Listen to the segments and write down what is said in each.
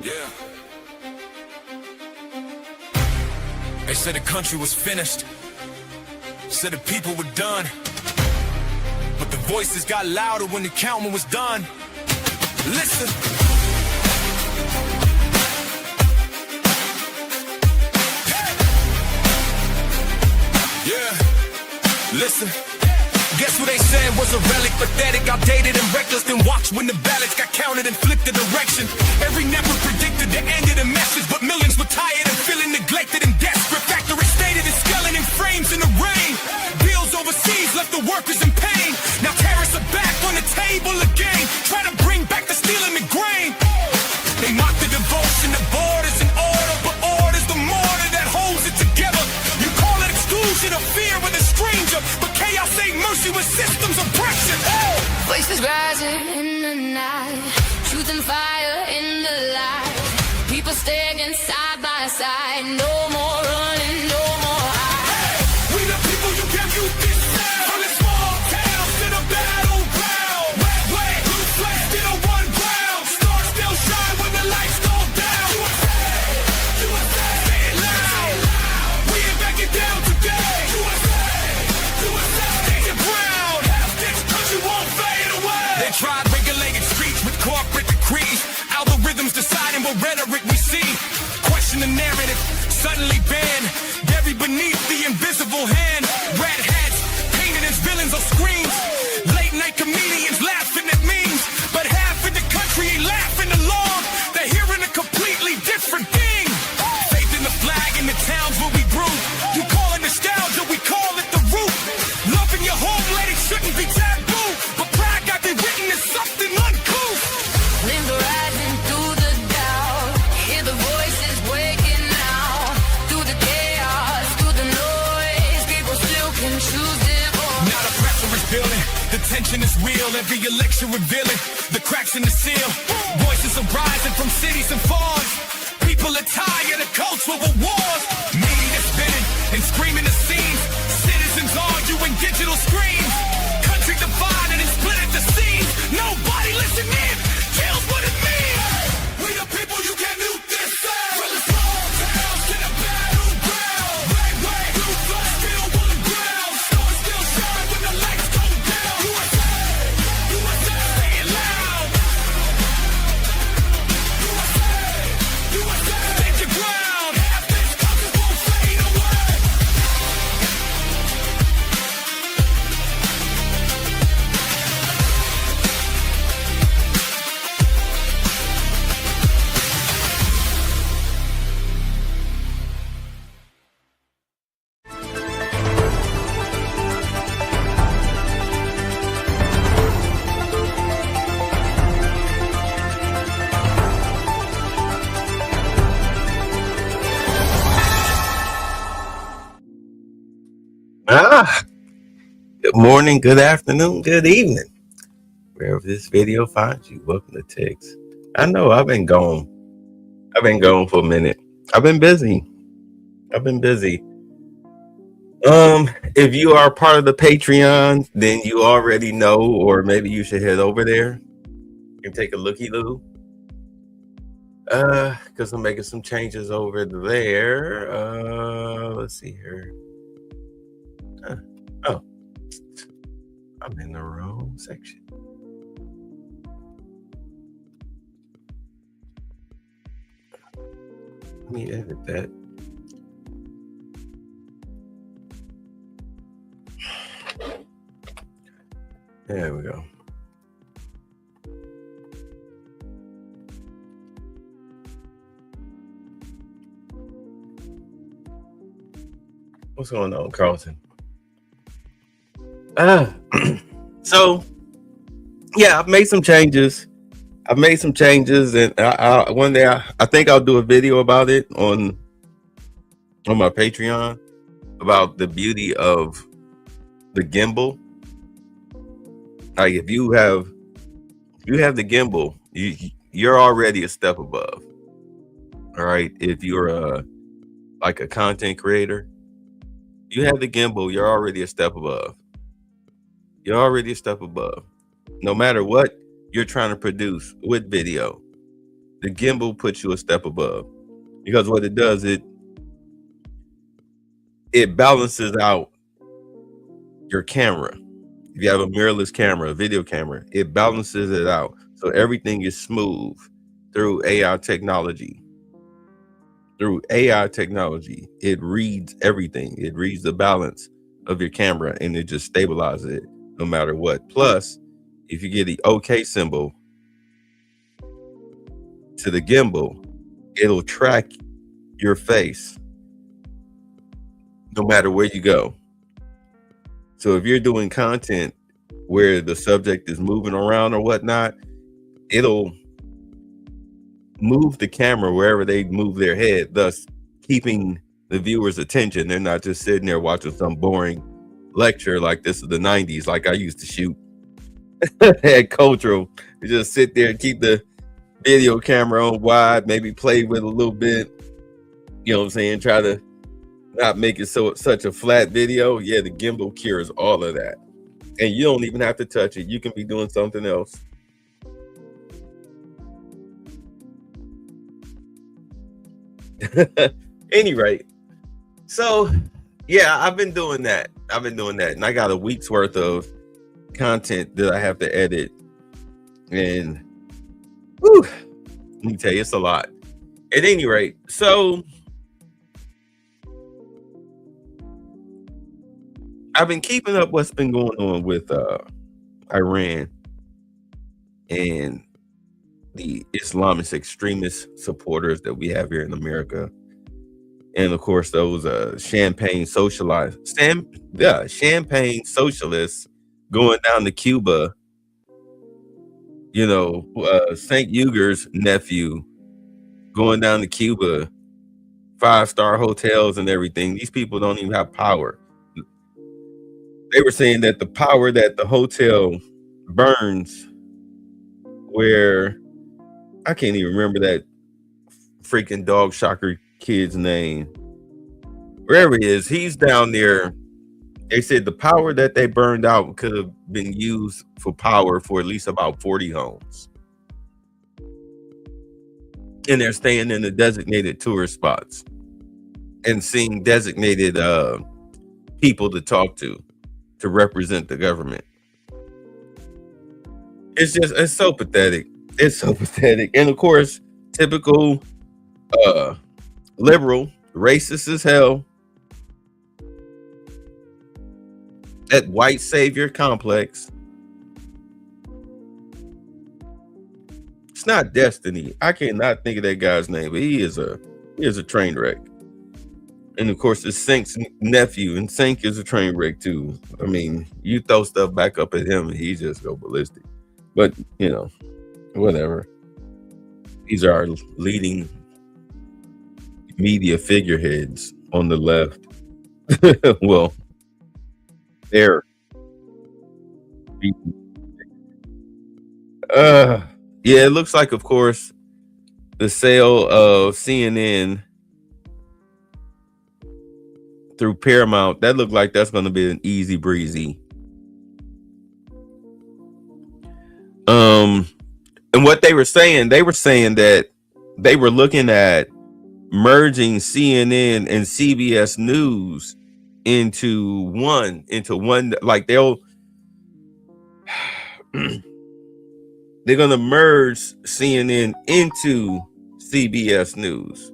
Yeah. They said the country was finished. Said the people were done. But the voices got louder when the counting was done. Listen. Yeah. Listen. Guess who they said was a relic, pathetic, outdated, and reckless. Then watch when the ballots got counted and flipped the direction. Every never predicted the end of the message, but millions were tired and feeling neglected and desperate. Factory stated in skeleton frames in the rain. Bills overseas left the workers in pain. Now tariffs are back on the table again. Try to bring back the steel and the grain. They mock the devotion to borders and order, but order's the mortar that holds it together. You call it exclusion or fear with a stranger, but chaos ain't mercy with systems of oppression. Voices rising in the night, truth and fire in the light. People standing side by side, no more running, no more hiding. We the people, you can't use this sound. From the small towns to the battleground. Red flag, blue flag, still one ground. Stars still shine when the lights go down. USA, USA, say it loud. We ain't backing down today. USA, USA, stand your ground. This country won't fade away. They tried regulating streets with corporate decrees. Algorithms deciding what rhetoric we see. Question the narrative, suddenly banned. Buried beneath the invisible hand. Red hats, painted as villains on screens. Late night comedians laughing at memes. But half of the country ain't laughing along. They're hearing a completely different thing. Faith in the flag in the towns where we grew. You call it nostalgia, we call it the root. Loving your homeland, it shouldn't be taboo. But pride got be written as something uncouth. Limbs rising through the doubt, hear the voices waking now. Through the chaos, through the noise, people still can choose their voice. Now the pressure is building, the tension is real. Every election revealing the cracks in the seal. Voices are rising from cities and farms. People are tired of cultural wars. Media spinning and screaming the scenes. Citizens arguing digital screens. Country divided and split at the seams. Nobody listening. Kills what it means. We the people, you can't mute this sound. From the small towns to the battleground. Red flag, blue flag, still one ground. Stars still shine when the lights go down. USA, USA, say it loud. USA, USA, stand your ground. This country won't fade away. Good morning, good afternoon, good evening. Wherever this video finds you, welcome to Ticks. I know I've been gone for a minute. I've been busy. If you are part of the Patreon, then you already know, or maybe you should head over there and take a looky-loo. Because I'm making some changes over there. Let's see here. Oh, I'm in the wrong section. Let me edit that. There we go. What's going on, Carlton? So yeah, I've made some changes, and one day I think I'll do a video about it on my Patreon about the beauty of the gimbal. Like if you have the gimbal, you're already a step above. All right, if you're like a content creator, you have the gimbal, you're already a step above. You're already a step above. No matter what you're trying to produce with video, the gimbal puts you a step above, because what it does, it balances out your camera. If you have a mirrorless camera, a video camera, it balances it out. So everything is smooth through AI technology. Through AI technology, it reads everything. It reads the balance of your camera and it just stabilizes it no matter what. Plus, if you get the OK symbol to the gimbal, it'll track your face no matter where you go. So if you're doing content where the subject is moving around or whatnot, it'll move the camera wherever they move their head, thus keeping the viewer's attention. They're not just sitting there watching some boring lecture like this is the 90s, like I used to shoot at Cultural. You just sit there and keep the video camera on wide, maybe play with a little bit, you know what I'm saying? Try to not make it such a flat video. Yeah, the gimbal cures all of that. And you don't even have to touch it. You can be doing something else. Any rate, so yeah, I've been doing that, and I got a week's worth of content that I have to edit, and whew, let me tell you, it's a lot. At any rate, so I've been keeping up what's been going on with Iran and the Islamist extremist supporters that we have here in America, and of course those champagne socialists going down to Cuba. You know, St. Ugar's nephew going down to Cuba, 5-star hotels and everything. These people don't even have power. They were saying that the power that the hotel burns, where I can't even remember that freaking dog shocker kid's name. Wherever he is, he's down there. They said the power that they burned out could have been used for power for at least about 40 homes. And they're staying in the designated tourist spots and seeing designated people to talk to represent the government. It's so pathetic. It's so pathetic. And of course, typical liberal, racist as hell, that white savior complex. It's not Destiny. I cannot think of that guy's name, but he is a train wreck. And of course, it's Sink's nephew, and Sink is a train wreck too. I mean, you throw stuff back up at him, and he just go ballistic. But you know, whatever. These are our leading media figureheads on the left. Well, they're yeah, it looks like, of course, the sale of CNN through Paramount, that looked like that's going to be an easy breezy. And what they were saying that they were looking at merging CNN and CBS News into one, like they're going to merge CNN into CBS News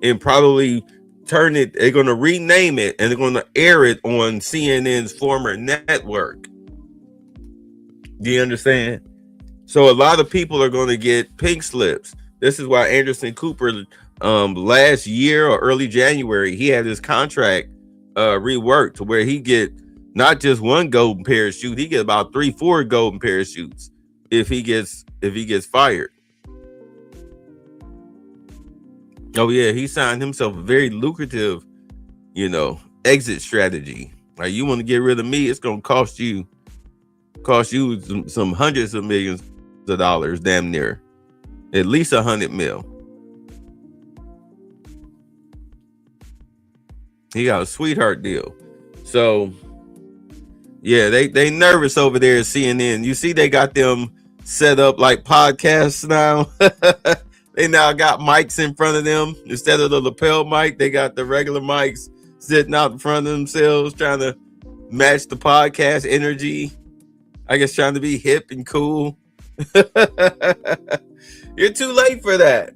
and probably turn it, they're going to rename it, and they're going to air it on CNN's former network. Do you understand? So a lot of people are going to get pink slips. This is why Anderson Cooper last year or early January, he had his contract reworked to where he get not just one golden parachute, he get about 3-4 golden parachutes if he gets fired. Oh yeah, he signed himself a very lucrative, exit strategy. Like, you want to get rid of me, it's gonna cost you some hundreds of millions of dollars, damn near at least 100 mil. He got a sweetheart deal. So yeah, they nervous over there at CNN. You see, they got them set up like podcasts now. They now got mics in front of them instead of the lapel mic. They got the regular mics sitting out in front of themselves, trying to match the podcast energy. I guess trying to be hip and cool. You're too late for that.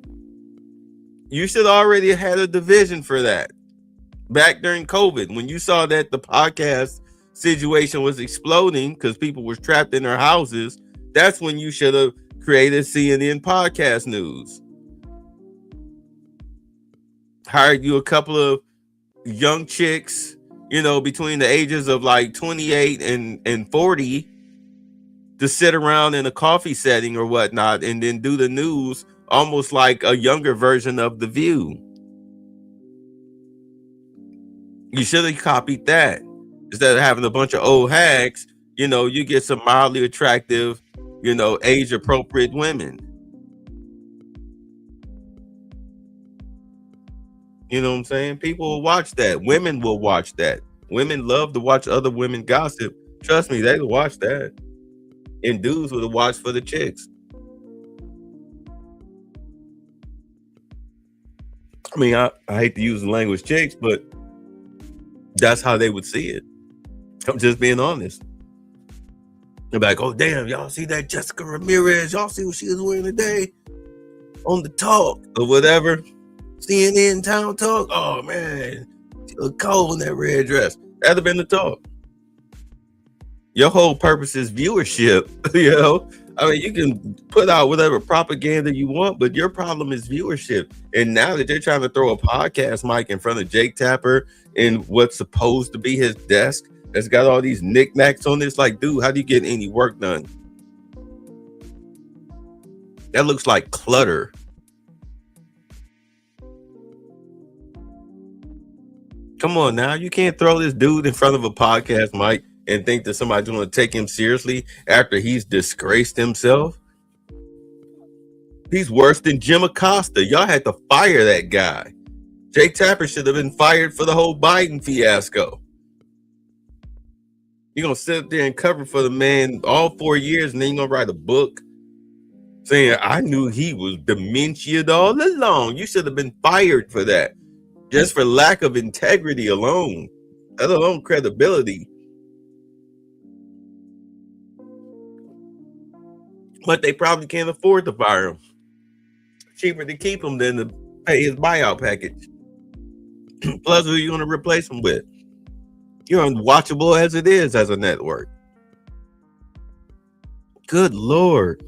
You should already have had a division for that. Back during COVID, when you saw that the podcast situation was exploding because people were trapped in their houses, that's when you should have created CNN podcast news. Hired you a couple of young chicks, between the ages of like 28 and 40 to sit around in a coffee setting or whatnot and then do the news almost like a younger version of The View. You should have copied that. Instead of having a bunch of old hags, you get some mildly attractive, age appropriate women. You know what I'm saying? People will watch that. Women will watch that. Women love to watch other women gossip. Trust me, they will watch that. And dudes will watch for the chicks. I mean, I hate to use the language chicks, but that's how they would see it. I'm just being honest. They're like, oh, damn, y'all see that Jessica Ramirez? Y'all see what she was wearing today on the talk or whatever? CNN Town Talk? Oh, man, she look cold in that red dress. That'd have been the talk. Your whole purpose is viewership, I mean, you can put out whatever propaganda you want, but your problem is viewership. And now that they're trying to throw a podcast mic in front of Jake Tapper in what's supposed to be his desk that's got all these knickknacks on this, like, dude, how do you get any work done? That looks like clutter. Come on now, you can't throw this dude in front of a podcast mic and think that somebody's going to take him seriously after he's disgraced himself. He's worse than Jim Acosta. Y'all had to fire that guy. Jake Tapper should have been fired for the whole Biden fiasco. You're going to sit there and cover for the man all 4 years, and then you're going to write a book saying, I knew he was dementia all along. You should have been fired for that. Just for lack of integrity alone, let alone credibility. But they probably can't afford to fire him. Cheaper to keep him than to pay his buyout package. Plus, who are you going to replace him with? You're unwatchable as it is as a network. Good Lord.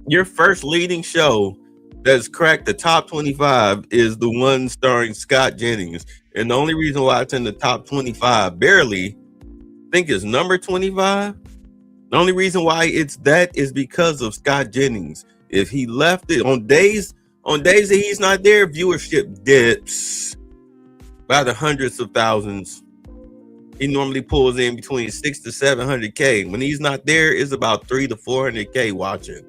Your first leading show that's cracked the top 25 is the one starring Scott Jennings. And the only reason why it's in the top 25, barely, I think it's number 25. The only reason why it's that is because of Scott Jennings. If he left it on days that he's not there, viewership dips by the hundreds of thousands. He normally pulls in between 600 to 700K. When he's not there, it's about 300 to 400K watching.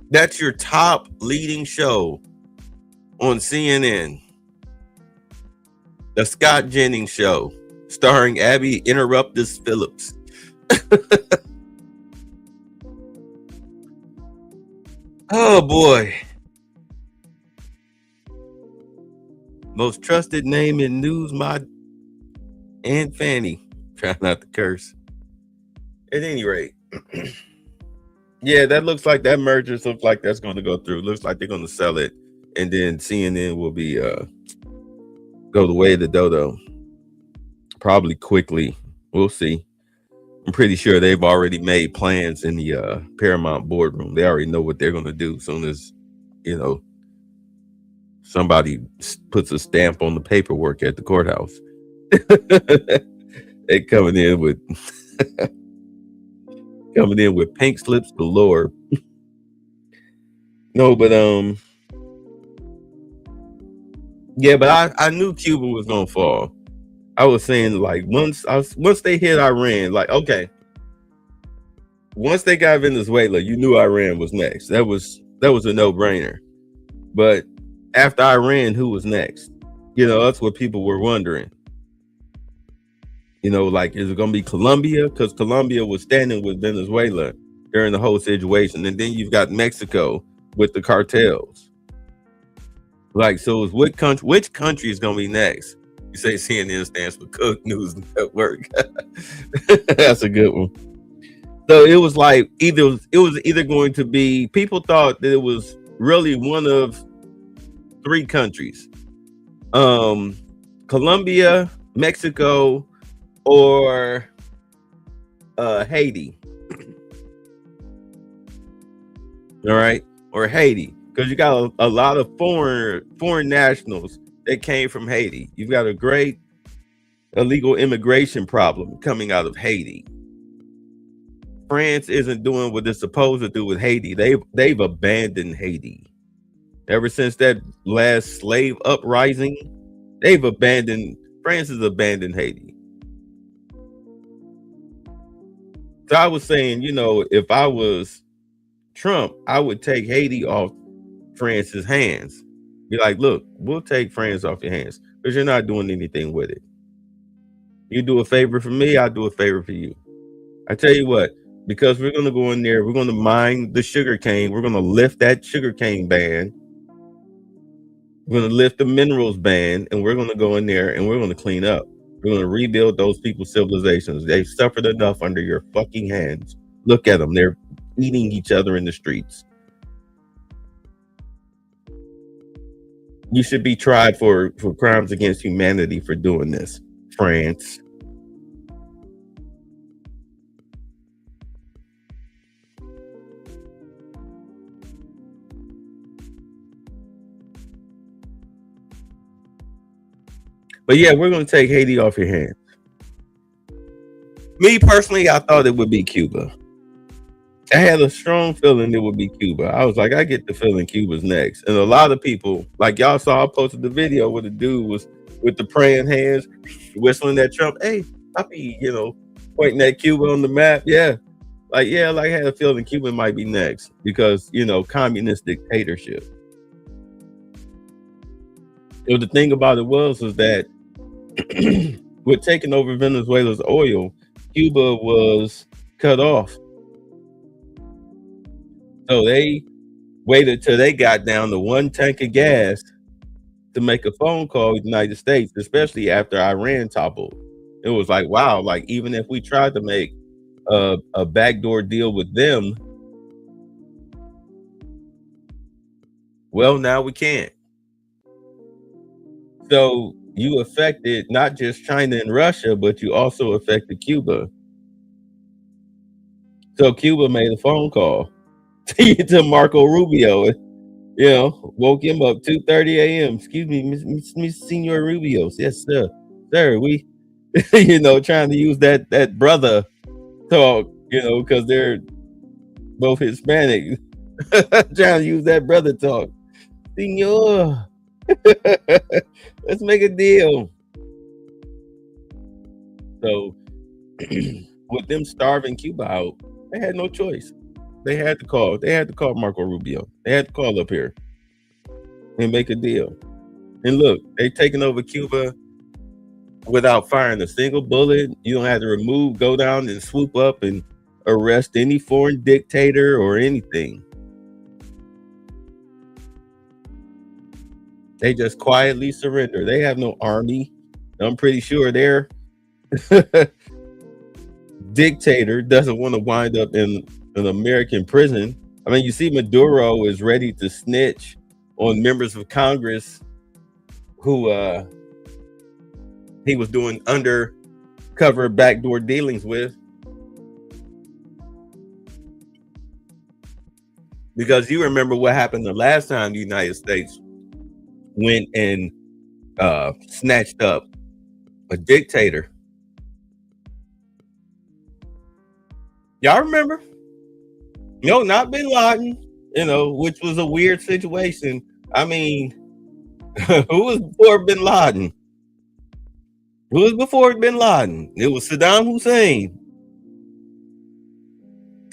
That's your top leading show on CNN. The Scott Jennings Show, starring Abby Interruptus Phillips. Oh boy. Most trusted name in news, my Aunt Fanny. Try not to curse. At any rate. Yeah, that merger looks like that's going to go through. Looks like they're going to sell it. And then CNN will be go the way of the dodo. Probably quickly. We'll see. I'm pretty sure they've already made plans in the Paramount boardroom. They already know what they're going to do as soon as, somebody puts a stamp on the paperwork at the courthouse. They coming in with pink slips galore. No, but yeah, but I knew Cuba was gonna fall. I was saying, like, once they hit Iran, like, okay, once they got Venezuela, you knew Iran was next. That was a no-brainer. But after Iran, who was next? That's what people were wondering. Like, is it gonna be Colombia? Because Colombia was standing with Venezuela during the whole situation. And then you've got Mexico with the cartels. Like, so which country is going to be next? You say CNN stands for Cook News Network. That's a good one. So it was like it was either going to be, people thought that it was really one of three countries. Colombia, Mexico, or Haiti. All right, or Haiti, because you got a lot of foreign nationals that came from Haiti. You've got a great illegal immigration problem coming out of Haiti. France isn't doing what it's supposed to do with Haiti. They've abandoned Haiti. Ever since that last slave uprising, France has abandoned Haiti. So I was saying, if I was Trump, I would take Haiti off France's hands. Be like, look, we'll take France off your hands because you're not doing anything with it. You do a favor for me, I'll do a favor for you. I tell you what, because we're going to go in there, we're going to mine the sugar cane. We're going to lift that sugar cane ban. We're going to lift the minerals ban, and we're going to go in there and we're going to clean up. We're going to rebuild those people's civilizations. They've suffered enough under your fucking hands. Look at them. They're eating each other in the streets. You should be tried for crimes against humanity for doing this, France. But yeah, we're going to take Haiti off your hands. Me personally, I thought it would be Cuba. I had a strong feeling it would be Cuba. I was like, I get the feeling Cuba's next. And a lot of people, like y'all saw, I posted the video where the dude was with the praying hands, whistling at Trump. Hey, Poppy, pointing at Cuba on the map. Yeah. I had a feeling Cuba might be next because, communist dictatorship. The thing about it was that with taking over Venezuela's oil, Cuba was cut off. So they waited till they got down to one tank of gas to make a phone call with the United States, especially after Iran toppled. It was like, wow, like even if we tried to make a backdoor deal with them, well, now we can't. So you affected not just China and Russia, but you also affected Cuba. So Cuba made a phone call to Marco Rubio, woke him up 2:30 a.m. Excuse me, Miss Senor Rubio. Yes, sir. We, trying to use that brother talk, because they're both Hispanic. Trying to use that brother talk. Senor, let's make a deal. So with them starving Cuba out, they had no choice. They had to call Marco Rubio. They had to call up here and make a deal. And look, they taking over Cuba without firing a single bullet. You don't have to go down and swoop up and arrest any foreign dictator or anything. They just quietly surrender. They have no army. I'm pretty sure their dictator doesn't want to wind up in an American prison. I mean, you see Maduro is ready to snitch on members of Congress who he was doing undercover backdoor dealings with. Because you remember what happened the last time the United States went and snatched up a dictator. Y'all remember? No, not Bin Laden, which was a weird situation. I mean, who was before Bin Laden? Who was before Bin Laden? It was Saddam Hussein.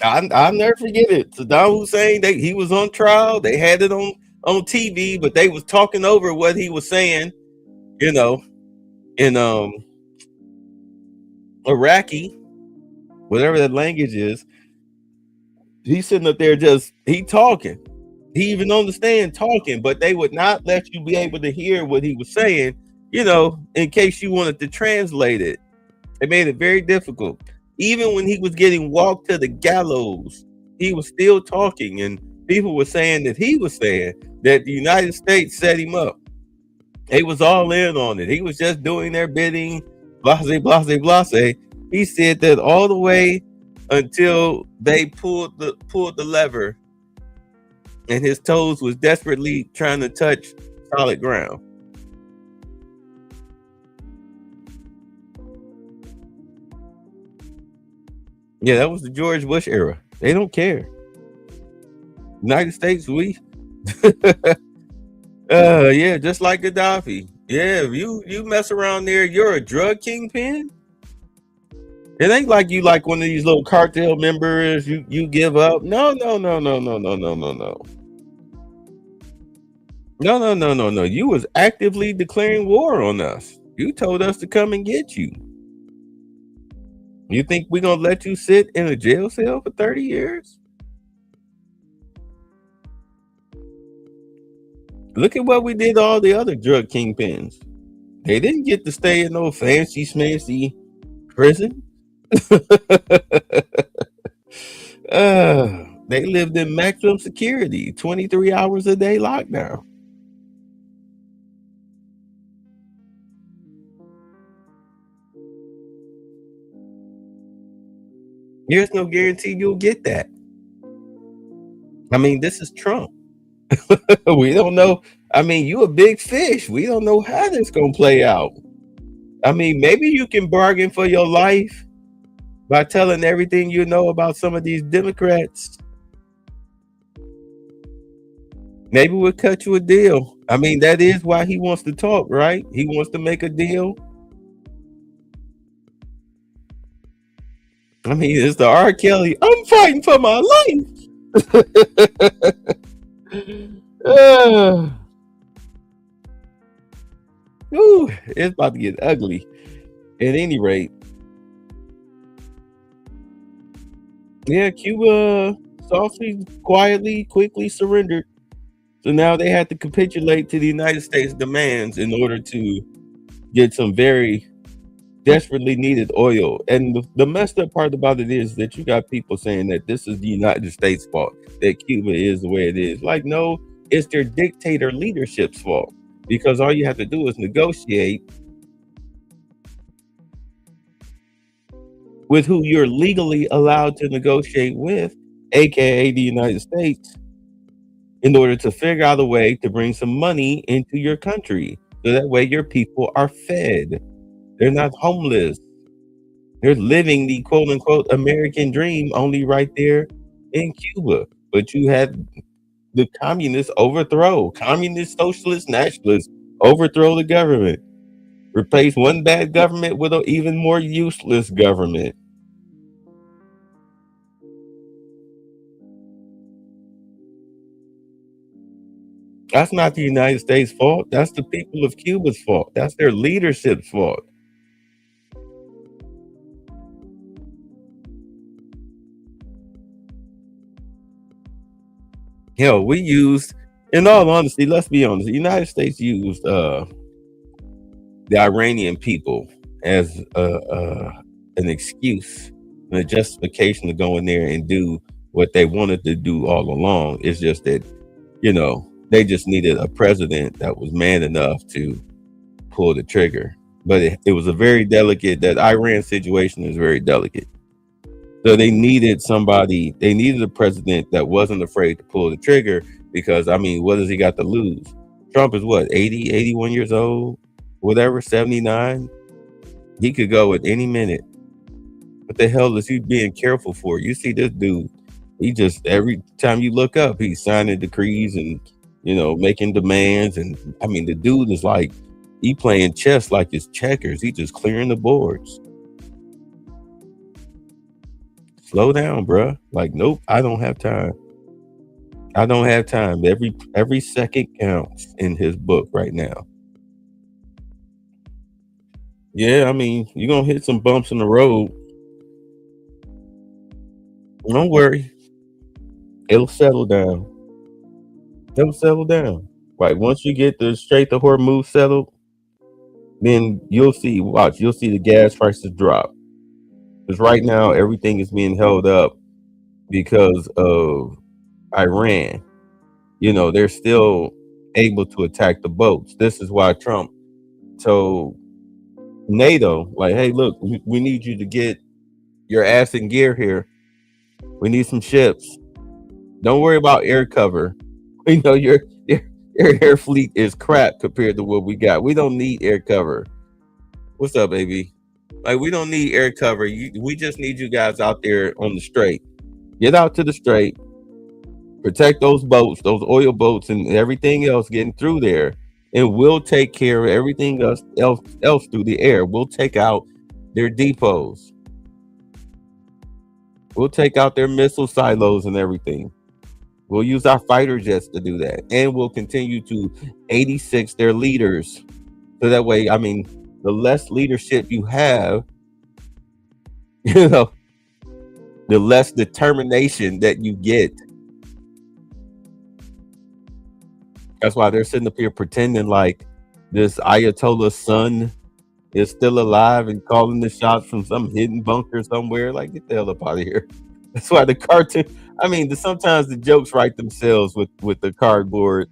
I'll never forget it. Saddam Hussein, he was on trial. They had it on TV, but they was talking over what he was saying, in Iraqi, whatever that language is. He's sitting up there just he talking. He even on the stand talking, but they would not let you be able to hear what he was saying, in case you wanted to translate it. It made it very difficult. Even when he was getting walked to the gallows, he was still talking, and people were saying that he was saying that the United States set him up. They was all in on it. He was just doing their bidding, blase, blase, blase. He said that all the way until they pulled the lever, and his toes was desperately trying to touch solid ground. Yeah, that was the George Bush era. They don't care. United States, we yeah, just like Gaddafi. Yeah, if you mess around there, you're a drug kingpin. It ain't like you like one of these little cartel members, you give up. No, no, no, no, no, no, no, no, no. No, no, no, no, no. You was actively declaring war on us. You told us to come and get you. You think we're gonna let you sit in a jail cell for 30 years? Look at what we did to all the other drug kingpins. They didn't get to stay in no fancy smancy prison. They lived in maximum security, 23 hours a day lockdown. There's no guarantee you'll get that. I mean, this is Trump. We don't know. I mean, you a big fish. We don't know how this gonna play out. I mean, maybe you can bargain for your life by telling everything you know about some of these Democrats. Maybe we'll cut you a deal. I mean, that is why he wants to talk, right? He wants to make a deal. I mean, it's the R. Kelly. I'm fighting for my life. Ooh, it's about to get ugly. At any rate, yeah, Cuba softly, quietly, quickly surrendered. So now they had to capitulate to the United States demands in order to get some very desperately needed oil. And the messed up part about it is that you got people saying that this is the United States' fault, that Cuba is the way it is. Like, no, it's their dictator leadership's fault, because all you have to do is negotiate with who you're legally allowed to negotiate with, aka the United States, in order to figure out a way to bring some money into your country. So that way your people are fed. They're not homeless. They're living the quote unquote American dream only right there in Cuba. But you had the communists overthrow, communist, socialist, nationalists overthrow the government, replace one bad government with an even more useless government. That's not the United States' fault. That's the people of Cuba's fault. That's their leadership's fault. Hell, we used, in all honesty, let's be honest, the United States used the Iranian people as an excuse and a justification to go in there and do what they wanted to do all along. It's just that, they just needed a president that was man enough to pull the trigger. But it was a very delicate, that Iran situation is very delicate. So they needed a president that wasn't afraid to pull the trigger, because, I mean, what does he got to lose? Trump is what, 80, 81 years old, whatever, 79? He could go at any minute. What the hell is he being careful for? You see this dude, he just, every time you look up, he's signing decrees and, making demands. And I mean, the dude is like, he playing chess like it's checkers. He just clearing the boards. Slow down, bruh. Like, nope, I don't have time. I don't have time. Every second counts in his book right now. Yeah, I mean, you're gonna hit some bumps in the road. Don't worry. It'll settle down. It'll settle down. Like once you get the Strait of Hormuz settled, then you'll see. Watch, you'll see the gas prices drop. Because right now everything is being held up because of Iran. They're still able to attack the boats. This is why Trump told NATO, like, hey, look, we need you to get your ass in gear here. We need some ships. Don't worry about air cover. We know your air fleet is crap compared to what we got. We don't need air cover. What's up, baby? Like, we don't need air cover. We just need you guys out there on the strait. Get out to the strait. Protect those boats, those oil boats, and everything else getting through there. And we'll take care of everything else through the air. We'll take out their depots. We'll take out their missile silos and everything. We'll use our fighter jets to do that. And we'll continue to 86 their leaders. So that way, the less leadership you have, the less determination that you get. That's why they're sitting up here pretending like this Ayatollah's son is still alive and calling the shots from some hidden bunker somewhere. Like, get the hell up out of here. That's why the cartoon. Sometimes the jokes write themselves with the cardboard.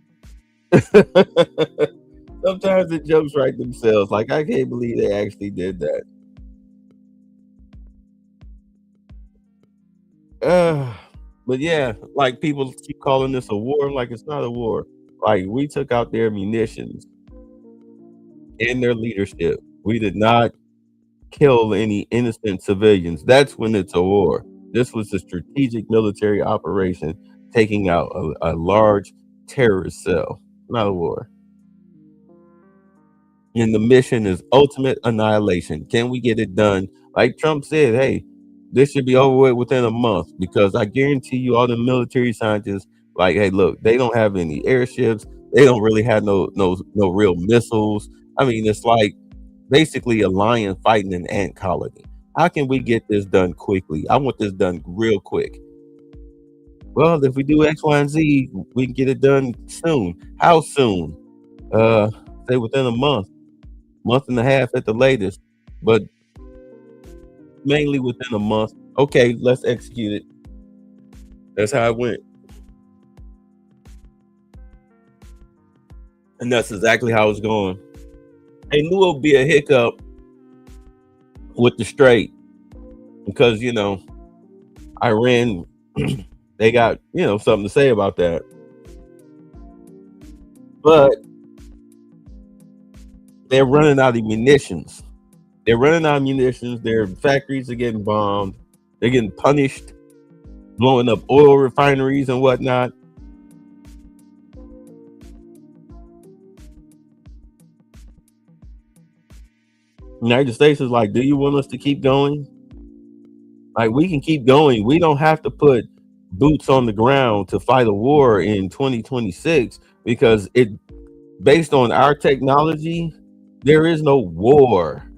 Sometimes the jokes write themselves. Like, I can't believe they actually did that. But yeah, like people keep calling this a war. Like, it's not a war. Like, we took out their munitions and their leadership. We did not kill any innocent civilians. That's when it's a war. This was a strategic military operation taking out a large terrorist cell, not a war. And the mission is ultimate annihilation. Can we get it done? Like Trump said, hey, this should be over with within a month, because I guarantee you all the military scientists, like, hey, look, they don't have any airships. They don't really have no real missiles. It's like basically a lion fighting an ant colony. How can we get this done quickly? I want this done real quick. Well, if we do X, Y, and Z, we can get it done soon. How soon? Say within a month and a half at the latest, but mainly within a month. Okay, let's execute it. That's how it went. And that's exactly how it's going. I knew it would be a hiccup with the strait because, Iran, they got, something to say about that. But they're running out of munitions. Their factories are getting bombed. They're getting punished, blowing up oil refineries and whatnot. United States is like, do you want us to keep going? Like, we can keep going. We don't have to put boots on the ground to fight a war in 2026 because based on our technology, there is no war.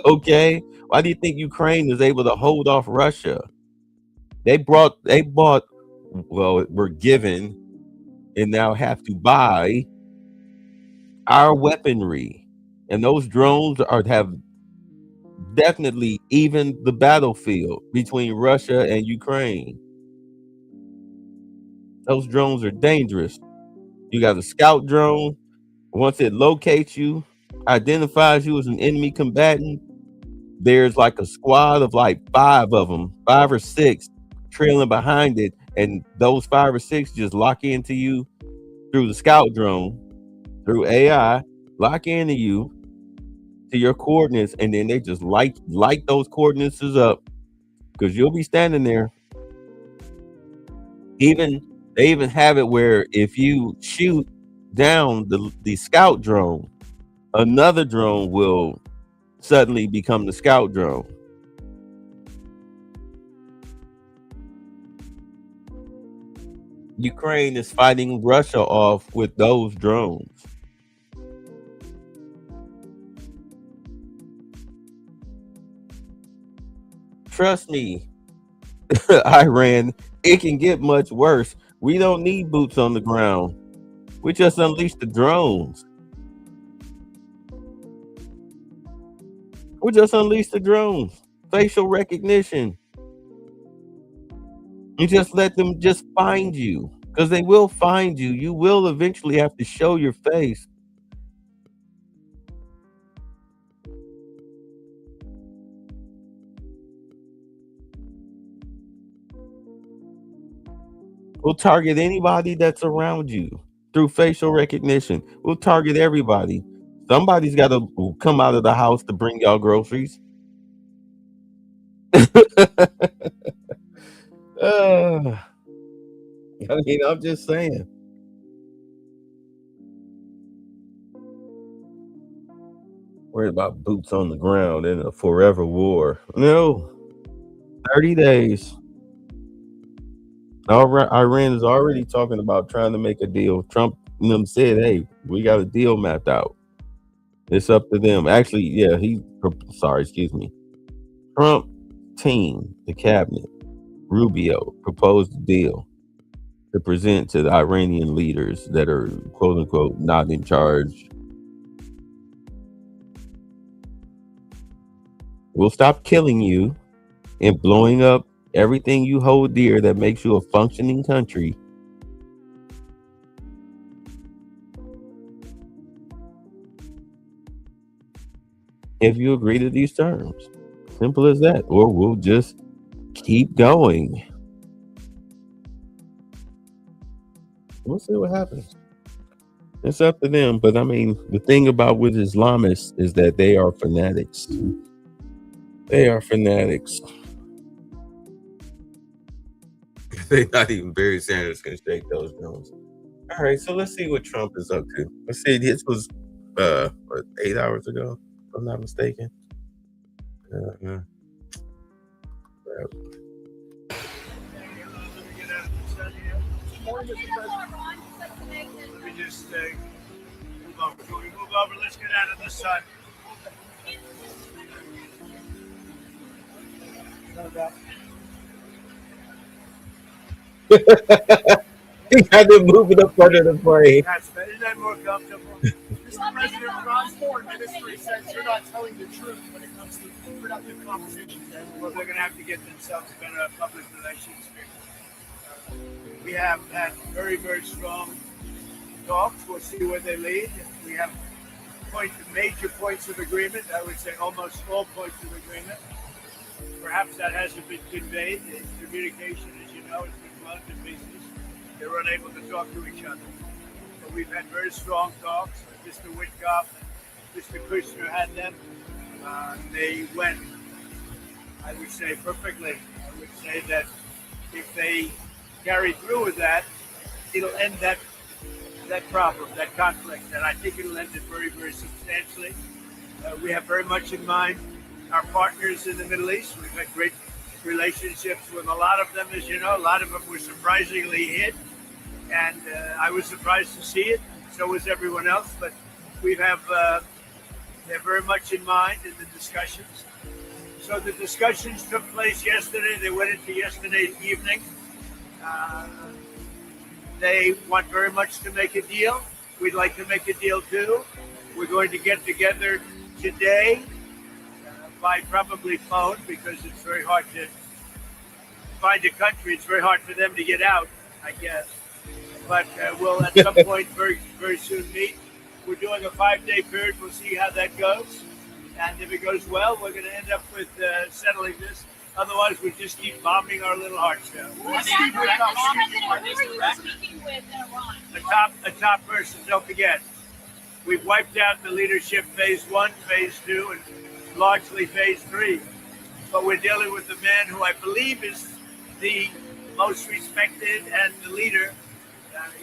Okay? Why do you think Ukraine is able to hold off Russia? They bought, were given and now have to buy our weaponry. And those drones have definitely evened the battlefield between Russia and Ukraine. Those drones are dangerous. You got a scout drone. Once it locates you, identifies you as an enemy combatant, there's like a squad of like 5 of them, 5 or 6 trailing behind it. And those 5 or 6 just lock into you through the scout drone, through AI, lock into you to your coordinates, and then they just light those coordinates up because you'll be standing there. They even have it where if you shoot down the scout drone, another drone will suddenly become the scout drone. Ukraine is fighting Russia off with those drones. Trust me, Iran, it can get much worse. We don't need boots on the ground. We just unleashed the drones. We just unleashed the drones. Facial recognition. You just let them just find you because they will find you. You will eventually have to show your face. We'll target anybody that's around you through facial recognition. We'll target everybody. Somebody's got to come out of the house to bring y'all groceries. Uh, I mean, I'm just saying. Worried about boots on the ground in a forever war. No, 30 days. Iran is already talking about trying to make a deal. Trump and them said, hey, we got a deal mapped out. It's up to them. Actually, yeah, sorry, excuse me. Trump team, the cabinet, Rubio proposed a deal to present to the Iranian leaders that are quote unquote not in charge. We'll stop killing you and blowing up everything you hold dear that makes you a functioning country. If you agree to these terms. Simple as that. Or we'll just keep going. We'll see what happens. It's up to them. But I mean, the thing about with Islamists is that they are fanatics. They are fanatics. They're not even Barry Sanders can shake those drones. All right, so let's see what Trump is up to. Let's see. This was 8 hours ago, if I'm not mistaken. Uh, Let me just move over. Can we move over? Let's get out of the sun. he had to move it up under the plane. That's better. Isn't that more comfortable? Mr. President, Iran's foreign ministry says you're not telling the truth when it comes to productive conversations. Well, they're going to have to get themselves a better public relations people. We have had very, very strong talks. We'll see where they lead. We have major points of agreement. I would say almost all points of agreement. Perhaps that hasn't been conveyed. The communication, as you know, has been blown to pieces. They're unable to talk to each other. But we've had very strong talks. Mr. Witkoff and Mr. Kushner had them. They went, I would say, perfectly. I would say that if they carry through with that, it'll end that problem, that conflict. And I think it'll end it very, very substantially. We have very much in mind our partners in the Middle East. We've had great relationships with a lot of them, as you know. A lot of them were surprisingly hit, and I was surprised to see it. So was everyone else. But we have they're very much in mind in the discussions. So the discussions took place yesterday. They went into yesterday evening. They want very much to make a deal. We'd like to make a deal too. We're going to get together today by probably phone because it's very hard to find a country. It's very hard for them to get out, I guess. But we'll at some point very, very soon meet. We're doing a 5-day period. We'll see how that goes. And if it goes well, we're going to end up with settling this. Otherwise, we just keep bombing our little hearts down. Who are you speaking with in Iran? A top person. Don't forget, we've wiped out the leadership phase 1, phase 2, and largely phase 3. But we're dealing with the man who I believe is the most respected and the leader.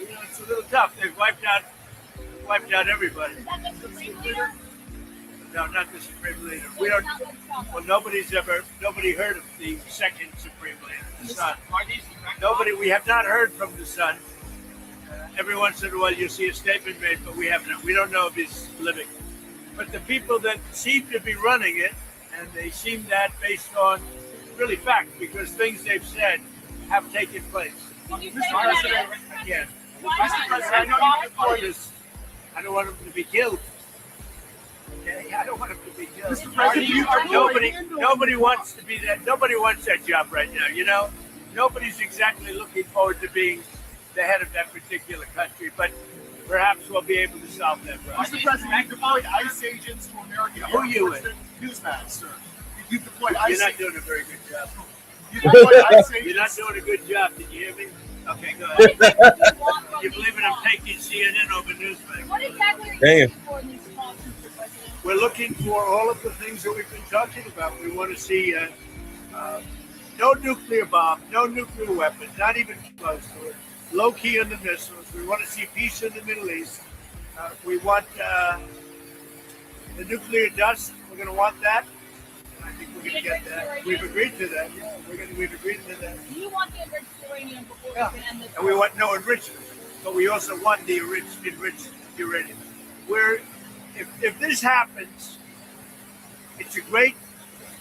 It's a little tough. They've wiped out everybody. Is that the Supreme Leader? No, not the Supreme Leader. We don't. Well, nobody heard of the second Supreme Leader, the son. We have not heard from the son. Every once in a while, you see a statement made, but we don't know if he's living. But the people that seem to be running it, and they seem that based on really fact because things they've said have taken place. Mr. President, Again, Mr. President, I know you deployed because I don't want them to be killed. Okay, I don't want them to be killed. Mr. President, Nobody wants to be that. Nobody wants that job right now. You know, nobody's exactly looking forward to being the head of that particular country, but perhaps we'll be able to solve that problem. Mr. President, you deployed ICE agents to American Who are you airports. Newsman, sir. You deployed ICE You're not agents. doing a very good job. You deployed ICE agents. You're not doing a good job. Did you hear me? Okay, go ahead. You believe it? I'm taking CNN over Newsmax. What exactly are you Damn. looking for in these talks, Mr. President? We're looking for all of the things that we've been talking about. We want to see no nuclear bomb, no nuclear weapons, not even close to it. Low key on the missiles. We want to see peace in the Middle East. We want the nuclear dust. We're going to want that. I think we're going to get that. We've agreed to that. Yeah, we've agreed to that. Do you want the enriched uranium before Yeah. we can end this? And we want no enrichment, but we also want the enriched uranium. Where if this happens, it's a great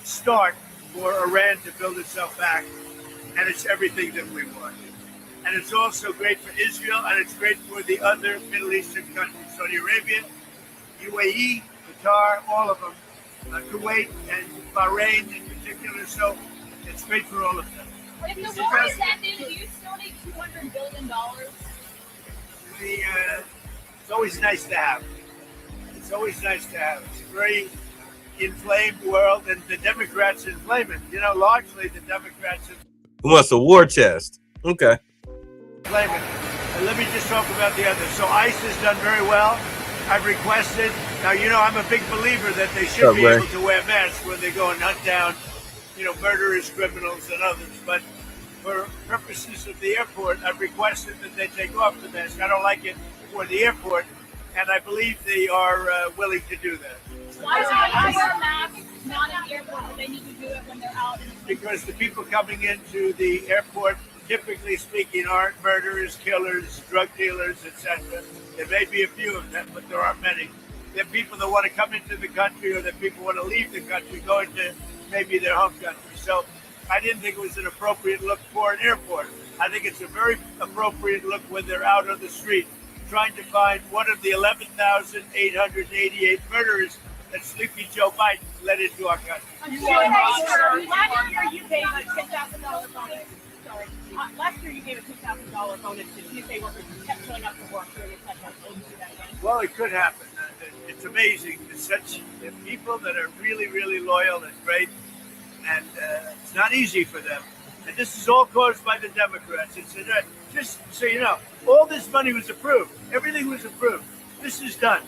start for Iran to build itself back, and it's everything that we want. And it's also great for Israel, and it's great for the other Middle Eastern countries, Saudi Arabia, UAE, Qatar, all of them, Kuwait and Bahrain in particular. So it's great for all of them. But if the war is ending, do you still need $200 billion? It's always nice to have. It's always nice to have. It's a very inflamed world, and the Democrats inflame it. You know, largely the Democrats Who wants a war chest? Okay. inflame it. And let me just talk about the others. So ICE has done very well. I've requested. Now, you know, I'm a big believer that they should be Right. able to wear masks when they go and hunt down, you know, murderers, criminals, and others. But for purposes of the airport, I've requested that they take off the mask. I don't like it for the airport, and I believe they are willing to do that. Why do they wear masks not at the airport, but they need to do it when they're out? Because the people coming into the airport, typically speaking, aren't murderers, killers, drug dealers, etc. There may be a few of them, but there aren't many. They're people that want to come into the country, or that people want to leave the country, go into maybe their home country. So I didn't think it was an appropriate look for an airport. I think it's a very appropriate look when they're out on the street trying to find one of the 11,888 murderers that Sleepy Joe Biden let into our country. Last year you gave a $10,000 bonus. Sorry. Last year you gave a $2,000 bonus to TSA workers who kept showing up to work during the shutdown. Will you do that again? Well, it could happen. It's amazing. There's such people that are really, really loyal and great, and it's not easy for them. And this is all caused by the Democrats. It's just so you know, all this money was approved. Everything was approved. This is done.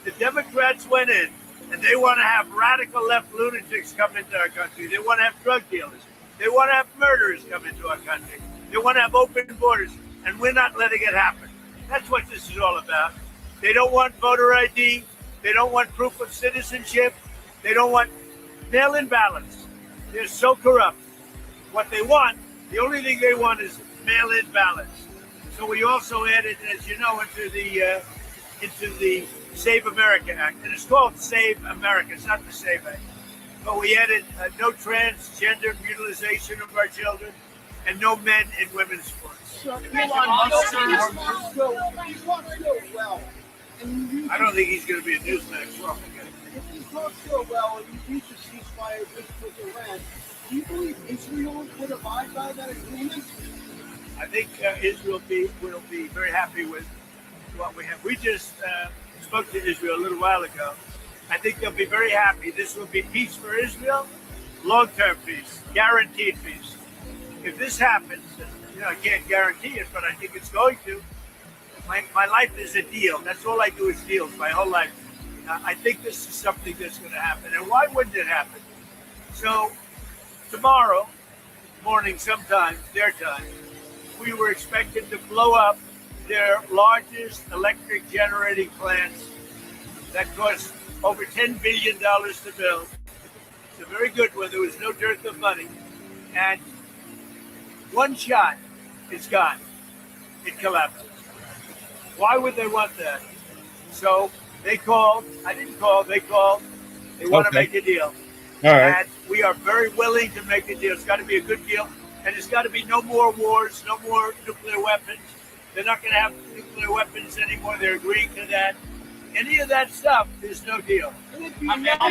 The Democrats went in, and they want to have radical left lunatics come into our country. They want to have drug dealers. They want to have murderers come into our country. They want to have open borders, and we're not letting it happen. That's what this is all about. They don't want voter ID. They don't want proof of citizenship. They don't want mail-in ballots. They're so corrupt. What they want, the only thing they want is mail-in ballots. So we also added, as you know, into the Save America Act. And it's called Save America. It's not the Save Act. But we added no transgender mutilization of our children and no men in women's sports. Elon Musk, sir, He talks so well. And you, I don't think he's going to be a Newsmax. Well, okay. if he talks so well and you reach a ceasefire with Iran, do you believe Israel would abide by that agreement? I think Israel will be very happy with what we have. We just spoke to Israel a little while ago. I think they'll be very happy. This will be peace for Israel, long-term peace, guaranteed peace. If this happens, you know, I can't guarantee it, but I think it's going to. My life is a deal. That's all I do is deals, my whole life. I think this is something that's going to happen. And why wouldn't it happen? So tomorrow morning sometime, their time, we were expected to blow up their largest electric generating plants that cost over $10 billion to build. It's a very good one. There was no dearth of money. And one shot, it's gone. It collapses. Why would they want that? So they called. I didn't call. They called. They want to Okay. make a deal. All right. And we are very willing to make a deal. It's got to be a good deal, and it's got to be no more wars, no more nuclear weapons. They're not going to have nuclear weapons anymore. They're agreeing to that. Any of that stuff is no deal. How are you going to get the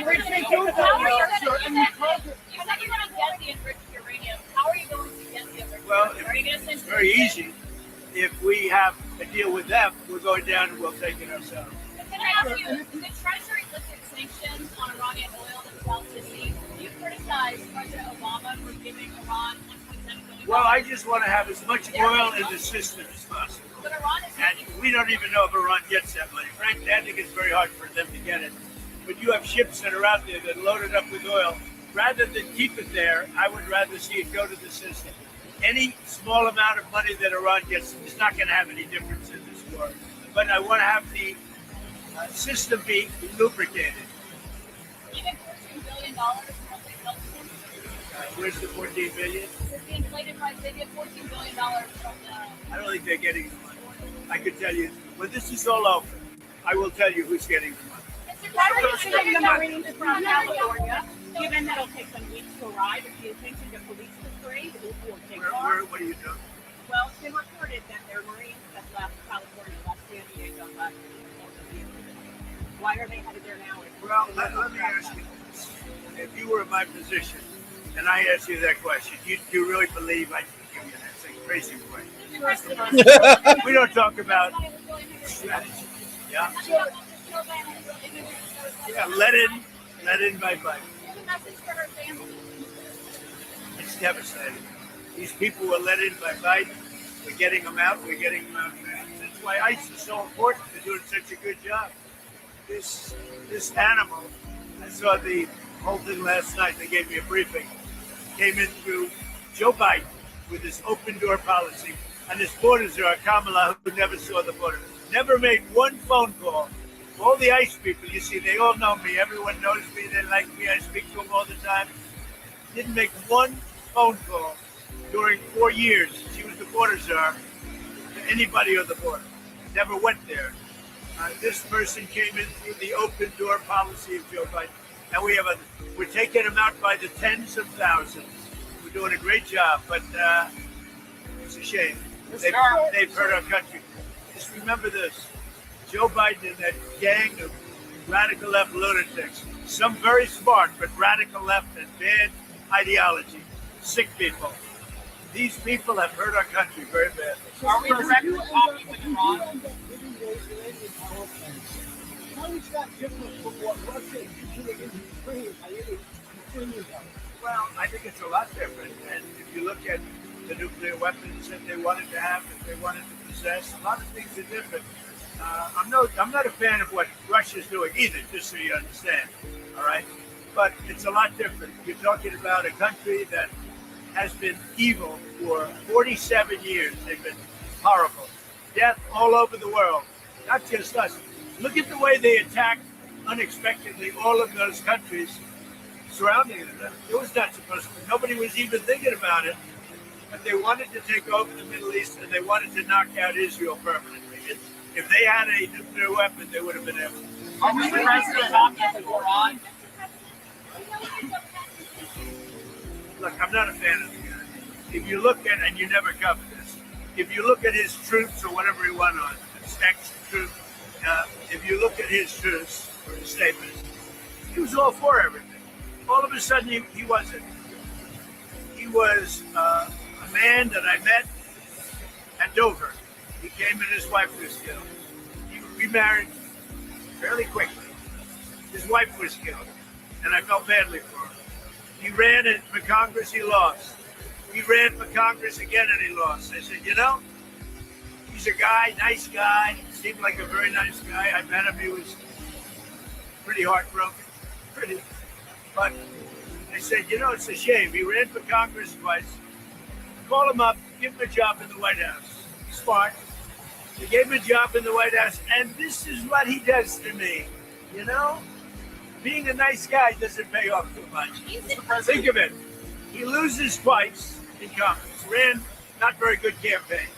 enriched uranium? How are you going to get the enriched Well, uranium? Are you going to send it's very easy. If we have a deal with them, we're going down and we'll take it ourselves. Can I ask you, the Treasury lifted sanctions on Iranian oil that fell to sea. You criticized President Obama for giving Iran $1.7 billion. Well, I just want to have as much oil in the system as possible. But Iran is And we don't even know if Iran gets that money. Frankly, I think it's very hard for them to get it. But you have ships that are out there that are loaded up with oil. Rather than keep it there, I would rather see it go to the system. Any small amount of money that Iran gets is not going to have any difference in this war. But I want to have the system be lubricated. even $14 billion from the substance. Where's the 14 billion? It's the inflated price. They get $14 billion from the. I don't think they're getting the money. I could tell you, when this is all over, I will tell you who's getting the money. Why are you sending the Marines from California, given that it'll take some weeks to arrive? If the intention to police the trade, it will take long. What are you doing? Well, it's been reported that there are Marines that left California, left San Diego, left. Why are they headed there now? Well, let me ask you this. If you were in my position and I asked you that question, you really believe I can give you that? It's a crazy question. We don't talk about strategy. Yeah? Yeah, let in by Biden. It's devastating. These people were let in by Biden. We're getting them out. We're getting them out fast. That's why ICE is so important. They're doing such a good job. This animal, I saw the whole thing last night. They gave me a briefing. Came in through Joe Biden with his open door policy, and his border czar Kamala, who never saw the border, never made one phone call. All the ICE people, you see, they all know me. Everyone knows me. They like me. I speak to them all the time. Didn't make one phone call during 4 years. She was the border czar to anybody on the border. Never went there. This person came in through the open door policy of Joe Biden. And we're taking them out by the tens of thousands. We're doing a great job, but it's a shame. They've hurt our country. Just remember this. Joe Biden and that gang of radical left lunatics, some very smart, but radical left and bad ideology, sick people. These people have hurt our country very badly. Are we directly talking with Iran? How is that different from what Russia is doing in Ukraine? Well, I think it's a lot different. And if you look at the nuclear weapons that they wanted to have, that they wanted to possess, a lot of things are different. I'm not a fan of what Russia's doing either, just so you understand. All right, but it's a lot different. You're talking about a country that has been evil for 47 years. They've been horrible. Death all over the world, not just us. Look at the way they attacked unexpectedly all of those countries surrounding them. It was not supposed to. Nobody was even thinking about it. But they wanted to take over the Middle East and they wanted to knock out Israel permanently. If they had a nuclear weapon, they would have been able to. Are we directly talking with Iran? Look, I'm not a fan of the guy. If you look at, and you never cover this, if you look at his troops or whatever he went on, his ex-troop, if you look at his troops or his statements, he was all for everything. All of a sudden, he wasn't. He was a man that I met at Dover. He came and his wife was killed. He remarried fairly quickly. His wife was killed, and I felt badly for him. He ran for Congress, he lost. He ran for Congress again, and he lost. I said, he's a guy, nice guy, seemed like a very nice guy. I met him, he was pretty heartbroken, But I said, it's a shame. He ran for Congress twice. Call him up, give him a job in the White House. Smart. They gave him a job in the White House, and this is what he does to me. Being a nice guy doesn't pay off too much. Think of it. He loses twice in Congress. Ran not very good campaigns.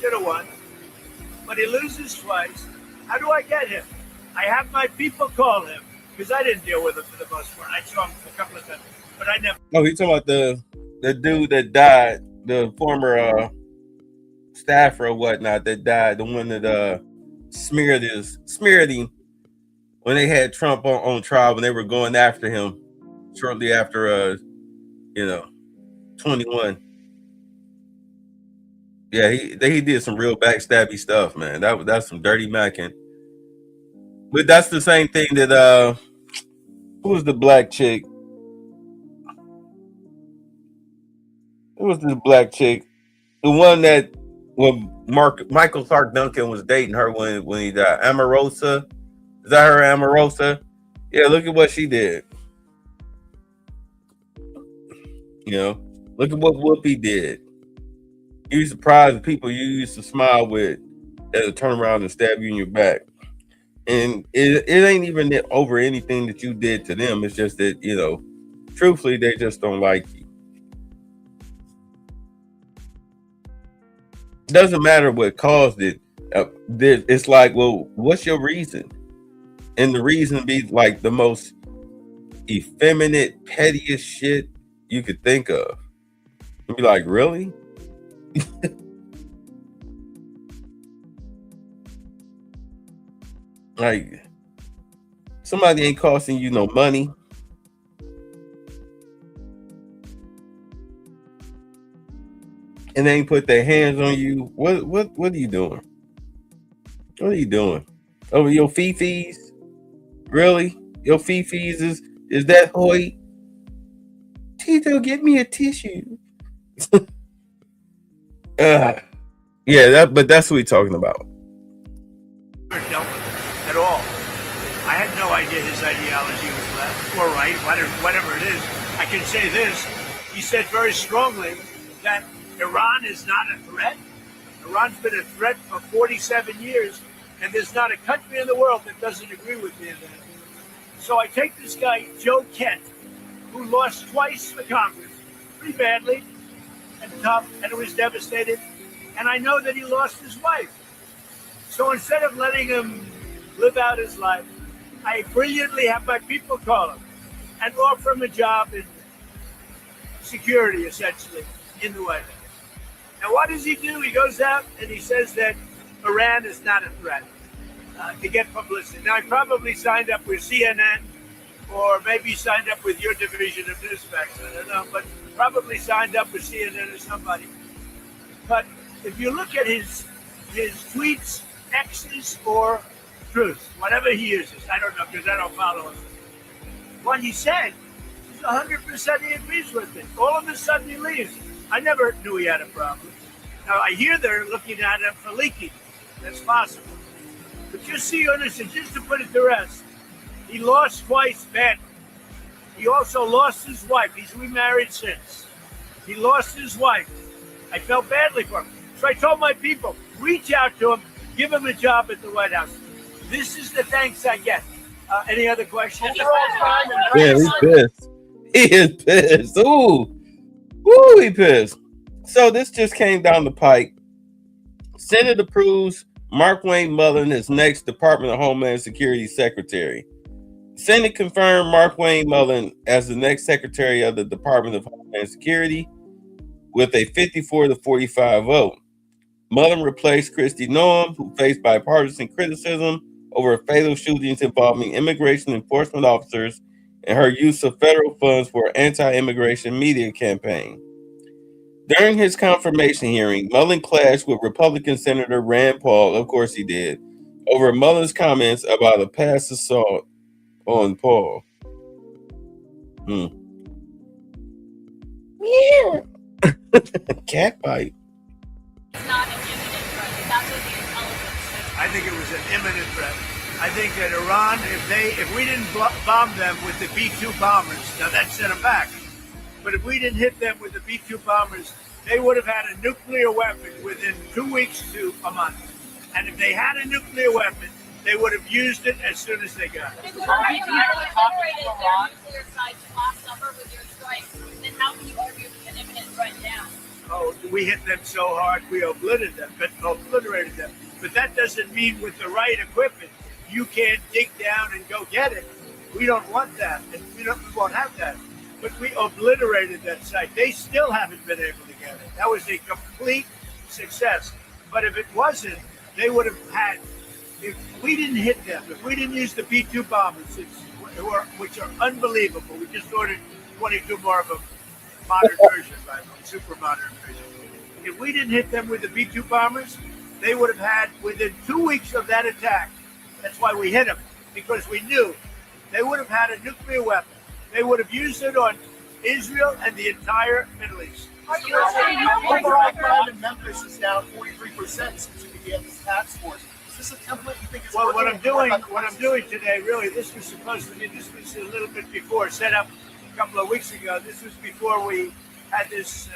Should have won. But he loses twice. How do I get him? I have my people call him. because I didn't deal with him for the most part. I saw him a couple of times, but I never. Oh, you talking about the dude that died, the former staffer or whatnot that died, the one that smeared him when they had Trump on trial when they were going after him shortly after 21. Yeah, he did some real backstabby stuff, man. That's some dirty macking. But that's the same thing that who was the black chick? Who was this black chick? The one that when Michael Clark Duncan was dating her when he died. Omarosa. Is that her, Omarosa? Yeah, look at what she did. Look at what Whoopi did. You surprised people you used to smile with that'll turn around and stab you in your back. And it ain't even over anything that you did to them. It's just that, truthfully, they just don't like you. Doesn't matter what caused it. It's like, well, what's your reason? And the reason be like the most effeminate, pettiest shit you could think of. And be like, really? Like, somebody ain't costing you no money. And they ain't put their hands on you. What are you doing? What are you doing? Over your fee-fees? Really? Your fee-fees is that hoy? Tito, get me a tissue. But that's what we're talking about. Never dealt with it at all. I had no idea his ideology was left or right, whatever it is. I can say this. He said very strongly that Iran is not a threat. Iran's been a threat for 47 years, and there's not a country in the world that doesn't agree with me on that. So I take this guy, Joe Kent, who lost twice for Congress, pretty badly, and tough, and it was devastated. And I know that he lost his wife. So instead of letting him live out his life, I brilliantly have my people call him and offer him a job in security, essentially, in the White House. Now, what does he do? He goes out and he says that Iran is not a threat to get publicity. Now, he probably signed up with CNN or maybe signed up with your division of Newsmax. I don't know, but probably signed up with CNN or somebody. But if you look at his tweets, X's, or Truth, whatever he uses, I don't know because I don't follow him. What he said, 100% he agrees with it. All of a sudden he leaves. I never knew he had a problem. Now I hear they're looking at him for leaking. That's possible. But just so you understand, just to put it to rest, he lost twice badly. He also lost his wife. He's remarried since. He lost his wife. I felt badly for him. So I told my people, reach out to him, give him a job at the White House. This is the thanks I get. Any other questions? Yeah, he's pissed. He is pissed. Ooh, he pissed. So this just came down the pike. Senate approves Markwayne Mullin as next Department of Homeland Security Secretary. Senate confirmed Markwayne Mullin as the next Secretary of the Department of Homeland Security with a 54-45 vote. Mullin replaced Kristi Noem, who faced bipartisan criticism over fatal shootings involving immigration enforcement officers and her use of federal funds for an anti-immigration media campaign. During his confirmation hearing, Mullin clashed with Republican Senator Rand Paul, of course he did, over Mullin's comments about a past assault on Paul. Yeah. Cat bite. It's not an imminent threat. That's what the intelligence says. I think it was an imminent threat. I think that Iran, if we didn't bomb them with the B-2 bombers, now that set them back. But if we didn't hit them with the B-2 bombers, they would have had a nuclear weapon within 2 weeks to a month. And if they had a nuclear weapon, they would have used it as soon as they got it. If you obliterated their nuclear sites last summer with your strikes, then how can you argue an imminent threat now? Oh, we hit them so hard, we obliterated them. But that doesn't mean with the right equipment, you can't dig down and go get it. We don't want that, and we won't have that. But we obliterated that site. They still haven't been able to get it. That was a complete success. But if it wasn't, they would have had. If we didn't hit them, if we didn't use the B-2 bombers, which are unbelievable, we just ordered 22 more of them, modern version, by the way, super modern version. If we didn't hit them with the B-2 bombers, they would have had, within 2 weeks of that attack, that's why we hit them, because we knew they would have had a nuclear weapon. They would have used it on Israel and the entire Middle East. Overall crime in Memphis is down 43% since you began this task force. Is this a template you think is Well, working? what I'm doing today, really, this was supposed to be, this was a little bit before, set up a couple of weeks ago. This was before we had this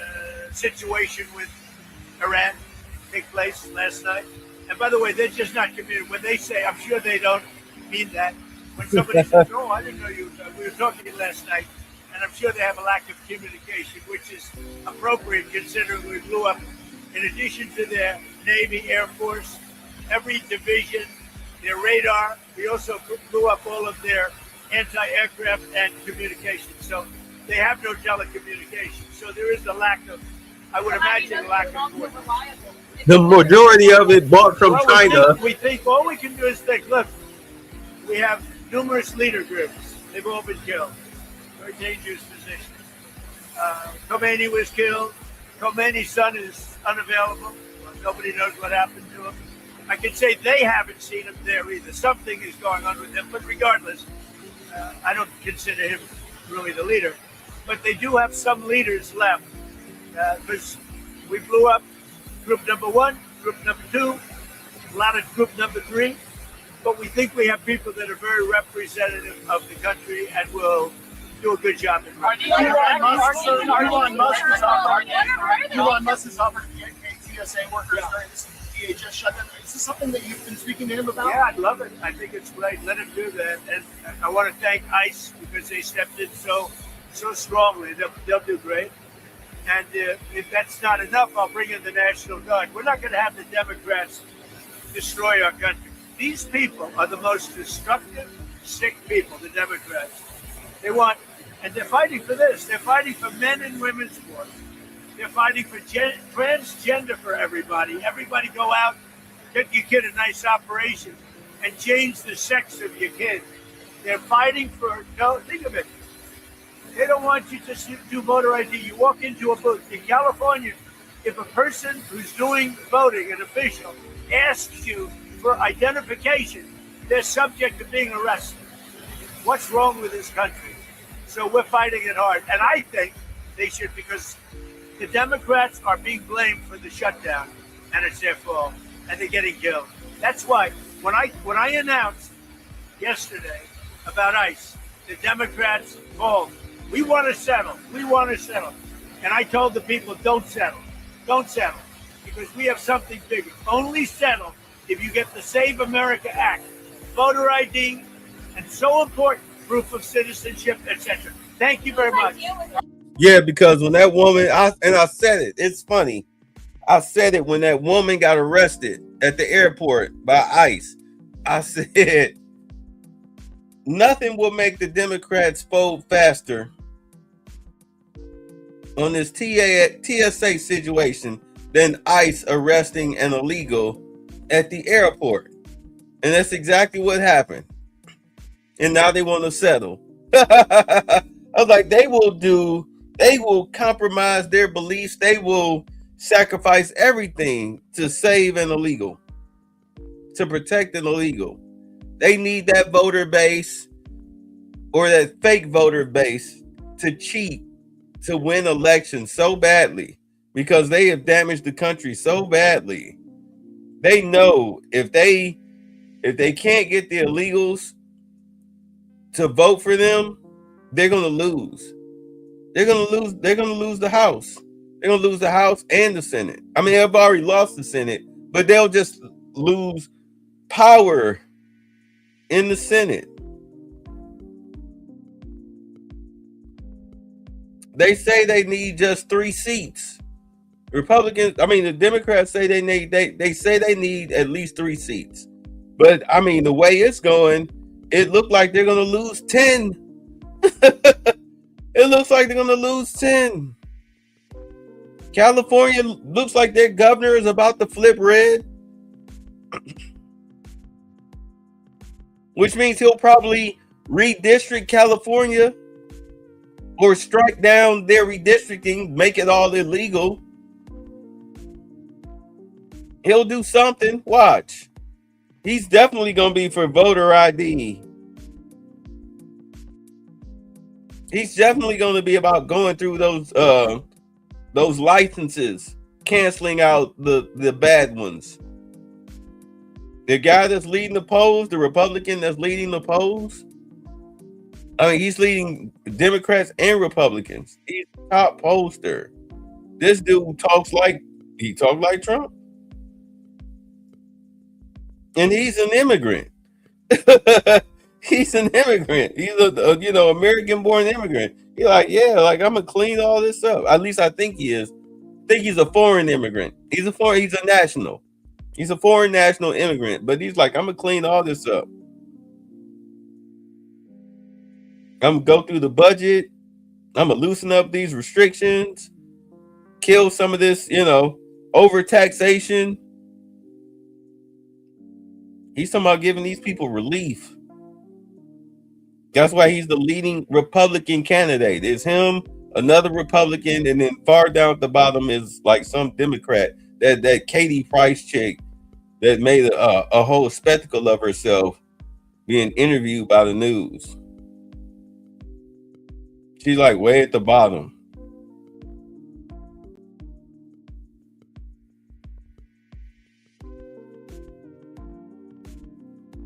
situation with Iran take place last night. And by the way, they're just not committed. When they say, I'm sure they don't mean that. When somebody says, oh, I didn't know you, we were talking last night, and I'm sure they have a lack of communication, which is appropriate considering we blew up, in addition to their Navy, Air Force, every division, their radar. We also blew up all of their anti-aircraft and communications. So they have no telecommunications. So there is a lack of, I would imagine, a lack of coordination. The majority of it bought from Well, China. We think all we can do is think, look, we have numerous leader groups. They've all been killed. Very dangerous position. Khomeini was killed. Khomeini's son is unavailable. Nobody knows what happened to him. I can say they haven't seen him there either. Something is going on with him. But regardless, I don't consider him really the leader. But they do have some leaders left. Because we blew up group number 1, group number 2, a lot of group number 3. But we think we have people that are very representative of the country and will do a good job in running. Elon Musk has offered TSA workers during this DHS shutdown. Is this something that you've been speaking to him about? Yeah, I'd love it. I think it's great. Let him do that. And I want to thank ICE because they stepped in so strongly. They'll do great. And if that's not enough, I'll bring in the National Guard. We're not going to have the Democrats destroy our country. These people are the most destructive, sick people, the Democrats. They want, and they're fighting for this. They're fighting for men and women's sports. They're fighting for transgender for everybody. Everybody go out, get your kid a nice operation, and change the sex of your kid. They're fighting for, think of it. They don't want you to do voter ID. You walk into a booth. In California, if a person who's doing voting, an official, asks you for identification, they're subject to being arrested. What's wrong with this country? So we're fighting it hard. And I think they should, because the Democrats are being blamed for the shutdown, and it's their fault, and they're getting killed. That's why when I announced yesterday about ICE, the Democrats called. We want to settle. We want to settle. And I told the people, don't settle. Don't settle. Because we have something bigger. Only settle if you get the Save America Act, voter ID, and so important, proof of citizenship, etc. Thank you very much. Yeah, because when that woman, I said it, it's funny. I said it when that woman got arrested at the airport by ICE. I said, nothing will make the Democrats fold faster on this TSA situation than ICE arresting an illegal at the airport. And that's exactly what happened. And now they want to settle. I was like, they will compromise their beliefs. They will sacrifice everything to save an illegal, to protect an illegal. They need that voter base or that fake voter base to cheat, to win elections so badly, because they have damaged the country so badly. They know if they can't get the illegals to vote for them, they're going to lose. They're going to lose the House. They're going to lose the House and the Senate. I mean, they've already lost the Senate, but they'll just lose power in the Senate. They say they need just 3 seats. The Democrats say they say they need at least 3 seats. But I mean, the way it's going, it looked like they're gonna lose 10. It looks like they're gonna lose 10. California looks like their governor is about to flip red, which means he'll probably redistrict California or strike down their redistricting, make it all illegal. He'll do something. Watch. He's definitely going to be for voter ID. He's definitely going to be about going through those licenses, canceling out the bad ones. The guy that's leading the polls, the Republican that's leading the polls, I mean, he's leading Democrats and Republicans. He's the top pollster. This dude talks like Trump. And he's an immigrant. He's an immigrant. He's a American-born immigrant. He's like, yeah, like I'm gonna clean all this up. At least I think he is. I think he's a foreign immigrant. He's a national. He's a foreign national immigrant, but he's like, I'm gonna clean all this up. I'm gonna go through the budget. I'm gonna loosen up these restrictions, kill some of this, overtaxation. He's talking about giving these people relief. That's why he's the leading Republican candidate. It's him, another Republican, and then far down at the bottom is like some Democrat, that Katie Price chick that made a whole spectacle of herself being interviewed by the news. She's like way at the bottom.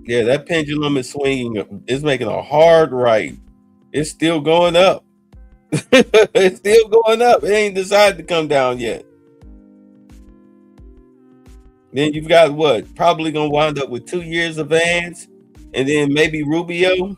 Yeah, that pendulum is swinging. It's making a hard right. It's still going up. It's still going up. It ain't decided to come down yet. Then you've got what? Probably going to wind up with 2 years of Vance, and then maybe Rubio.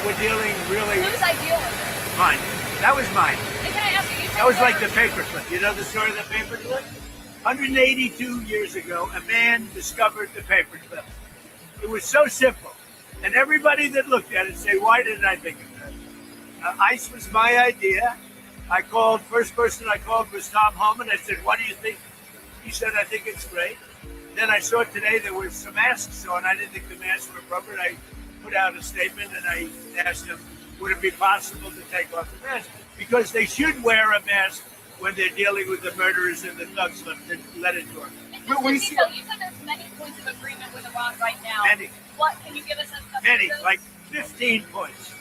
We're dealing really. Whose idea was it? Mine. That was mine. And can I ask you? That was like the paperclip. You know the story of the paperclip? 182 years ago, a man discovered the paperclip. It was so simple. And everybody that looked at it say, why didn't I think of that? ICE was my idea. First person I called was Tom Homan. I said, what do you think? He said, I think it's great. Then I saw today there was some masks on. I didn't think the masks were appropriate. I put out a statement and I asked them, would it be possible to take off the mask? Because they should wear a mask when they're dealing with the murderers and the thugs. Let it go. You said there's many points of agreement with Iran right now. Many. What can you give us a Many, like 15 points.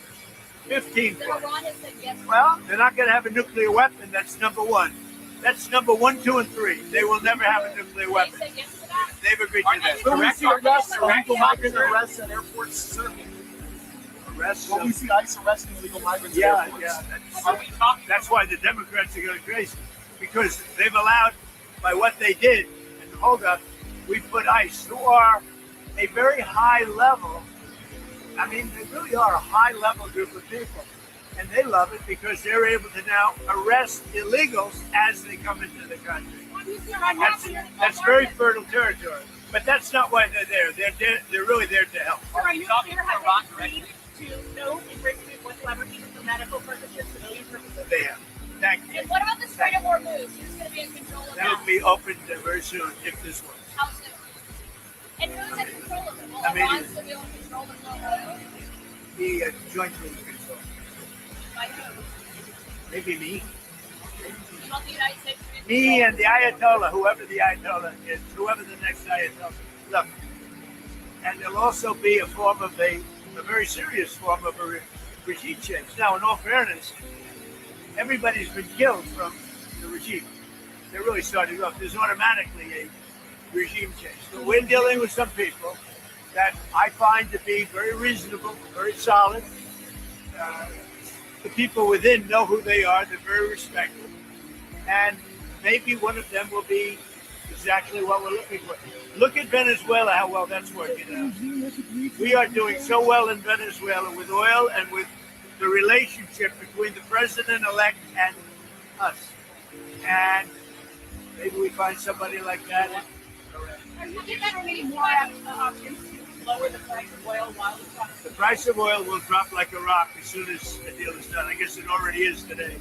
15 Then points. Iran has said yes. Well, they're not going to have a nuclear weapon. That's number one. That's number 1, 2, and 3. They will never have a nuclear They weapon. said yes to that. They've agreed to that. Will we Correct? see arrests, illegal migrant arrests at airports? Certainly. Arrests. Will we see ICE arresting illegal migrants at Yeah, airports? yeah. That's why the Democrats are going crazy. Because they've allowed, by what they did, and hold up, we put ICE, who are a very high level. I mean, they really are a high level group of people. And they love it because they're able to now arrest illegals as they come into the country. That's very fertile territory. But that's not why they're there. They're really there to help. So are you clear how they agreed to no enrichment whatsoever, even for medical purposes, civilian purposes? They have. Thank you. And what about the Strait of Hormuz? Who's going to be in control of That that? will be opened very soon if this works. How soon? And who's in control of it? Will I mean- Iran still be in control of the oil? Be jointly controlled. By who? Maybe me. You want the United States to be in Me control? and the Ayatollah, whoever the Ayatollah is, whoever the next Ayatollah. Look, and there'll also be a form of a very serious form of a regime change. Now, in all fairness, everybody's been killed from the regime. They're really starting off. There's automatically a regime change. So we're dealing with some people that I find to be very reasonable, very solid. The people within know who they are. They're very respected. And maybe one of them will be exactly what we're looking for. Look at Venezuela, how well that's working out. We are doing so well in Venezuela with oil and with the relationship between the president-elect and us. And maybe we find somebody like that. Are you looking at any more options to lower the price of oil while the talks? The price of oil will drop like a rock as soon as the deal is done. I guess it already is today.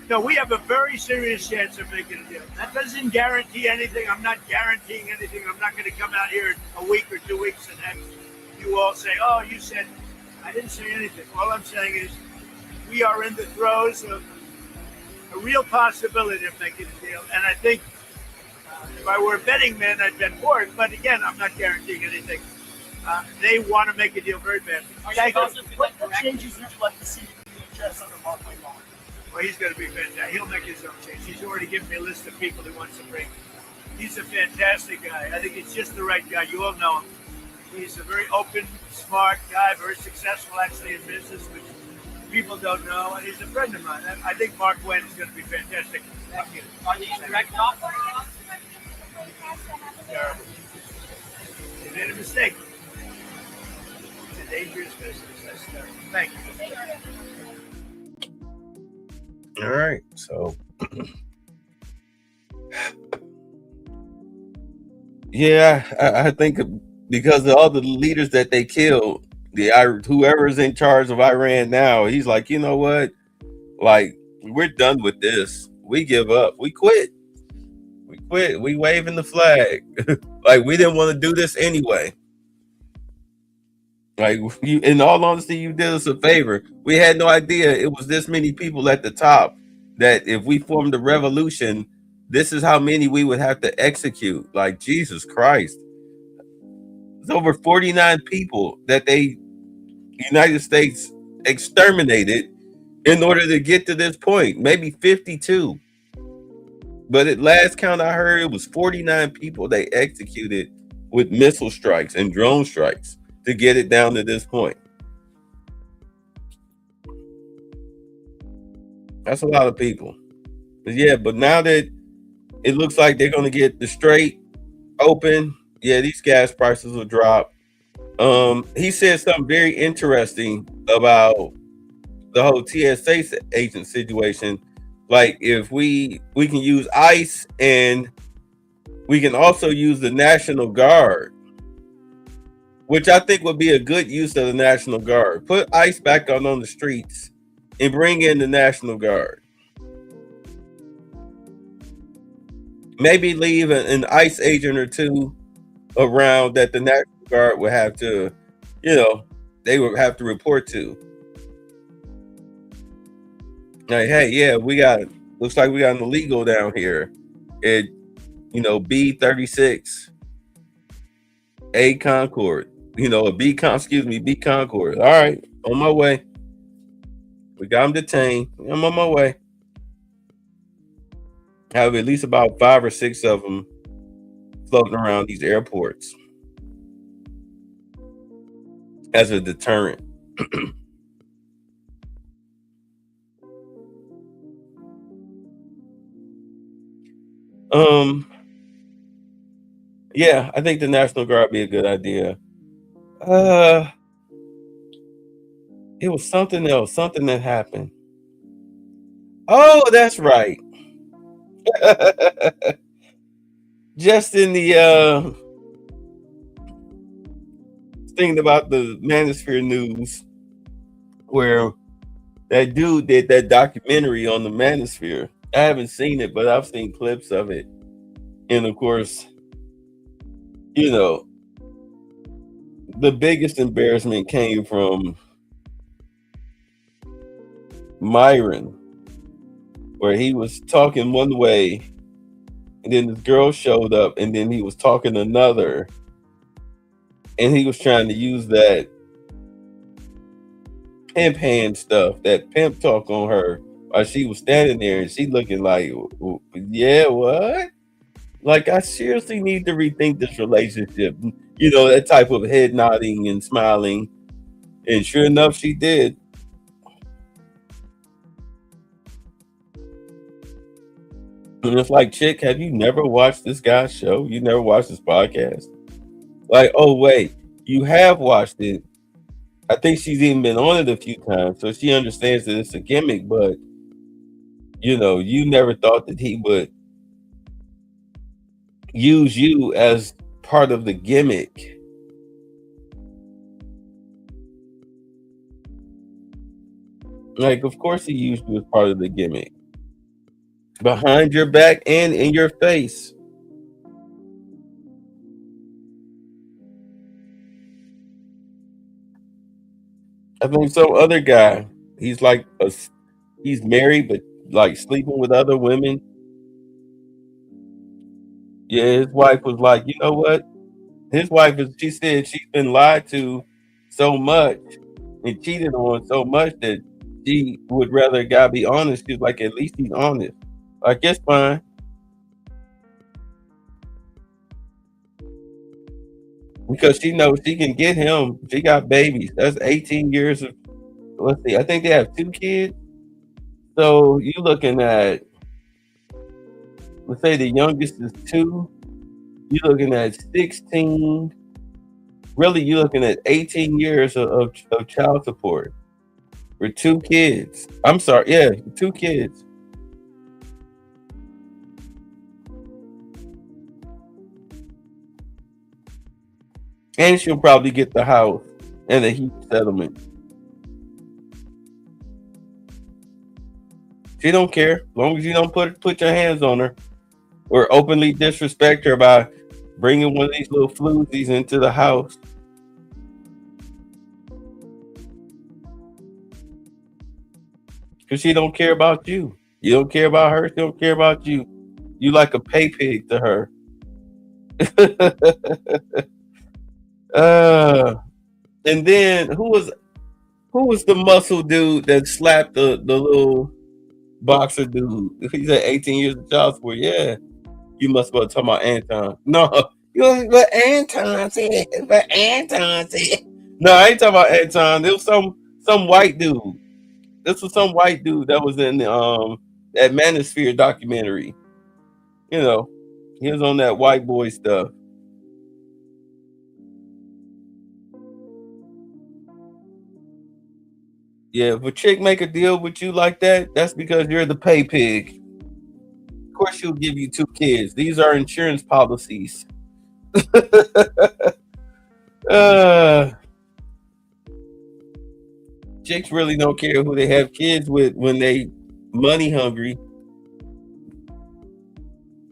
No, we have a very serious chance of making a deal. That doesn't guarantee anything. I'm not guaranteeing anything. I'm not going to come out here in a week or 2 weeks and have you all say, oh, you said. I didn't say anything. All I'm saying is we are in the throes of a real possibility of making a deal. And I think if I were a betting man, I'd bet for it. But again, I'm not guaranteeing anything. They want to make a deal very badly. What changes would you like to see in the DHS under Mark Wayne? Well, he's going to be fantastic. He'll make his own change. He's already given me a list of people he wants to bring. He's a fantastic guy. I think he's just the right guy. You all know him. He's a very open, smart guy, very successful actually in business, which people don't know. And he's a friend of mine. I think Mark Wayne is going to be fantastic. Thank you. Are these direct offers? Terrible. They made a mistake. It's a dangerous business. That's terrible. Thank you. All right, so yeah, I think because of all the leaders that they killed, whoever's in charge of Iran now, he's like, you know what? Like, we're done with this. We give up. We quit. We quit. We waving the flag. Like, we didn't want to do this anyway. Like, you, in all honesty, you did us a favor. We had no idea it was this many people at the top that if we formed a revolution, this is how many we would have to execute. Like, Jesus Christ. It's over 49 people that United States exterminated in order to get to this point. Maybe 52. But at last count I heard, it was 49 people they executed with missile strikes and drone strikes to get it down to this point. That's a lot of people. But yeah, but now that it looks like they're going to get the Strait open, yeah, these gas prices will drop. He said something very interesting about the whole TSA agent situation. Like, if we can use ICE and we can also use the National Guard, which I think would be a good use of the National Guard. Put ICE back on the streets and bring in the National Guard. Maybe leave an ICE agent or two around that the National Guard would have to, they would have to report to. Like, hey, yeah, looks like we got an illegal down here at, B36, A Concord, B Concord. All right, on my way. We got him detained. I'm on my way. Have at least about 5 or 6 of them floating around these airports as a deterrent. Yeah, I think the National Guard would be a good idea. It was something else, something that happened. Oh, that's right. Just in the thinking about the Manosphere news, where that dude did that documentary on the Manosphere. I haven't seen it, but I've seen clips of it. And of course, the biggest embarrassment came from Myron, where he was talking one way, and then this girl showed up, and then he was talking another, and he was trying to use that pimp hand stuff, that pimp talk on her, while she was standing there, and she looking like, yeah, what? Like, I seriously need to rethink this relationship. That type of head nodding and smiling. And sure enough, she did. And it's like, chick, have you never watched this guy's show? You never watched his podcast? Like, oh, wait, you have watched it. I think she's even been on it a few times, so she understands that it's a gimmick, but You never thought that he would use you as part of the gimmick. Like, of course, he used you as part of the gimmick, behind your back and in your face. I think some other guy, he's like he's married, but like sleeping with other women. Yeah, his wife was like, you know what? His wife is. She said she's been lied to so much and cheated on so much that she would rather a guy be honest. She's like, at least he's honest. Like, it's fine because she knows she can get him. She got babies. That's 18 years of. Let's see. I think they have 2 kids. So you looking at, let's say the youngest is 2. You're looking at 16. Really, you're looking at 18 years of child support for 2 kids. I'm sorry. Yeah, 2 kids. And she'll probably get the house and a huge settlement. She don't care as long as you don't put your hands on her or openly disrespect her by bringing one of these little floozies into the house. Because she don't care about you. You don't care about her. She don't care about you. You like a pay pig to her. uh, and then who was the muscle dude that slapped the little boxer dude? He said 18 years of child support. Yeah, you must be talking about Anton. No, but Anton said. But Anton said. No, I ain't talking about Anton. It was some white dude. This was some white dude that was in that Manosphere documentary. You know, he was on that white boy stuff. Yeah, if a chick make a deal with you like that, that's because you're the pay pig. Of course, she'll give you 2 kids. These are insurance policies. uh, Chicks really don't care who they have kids with when they money hungry.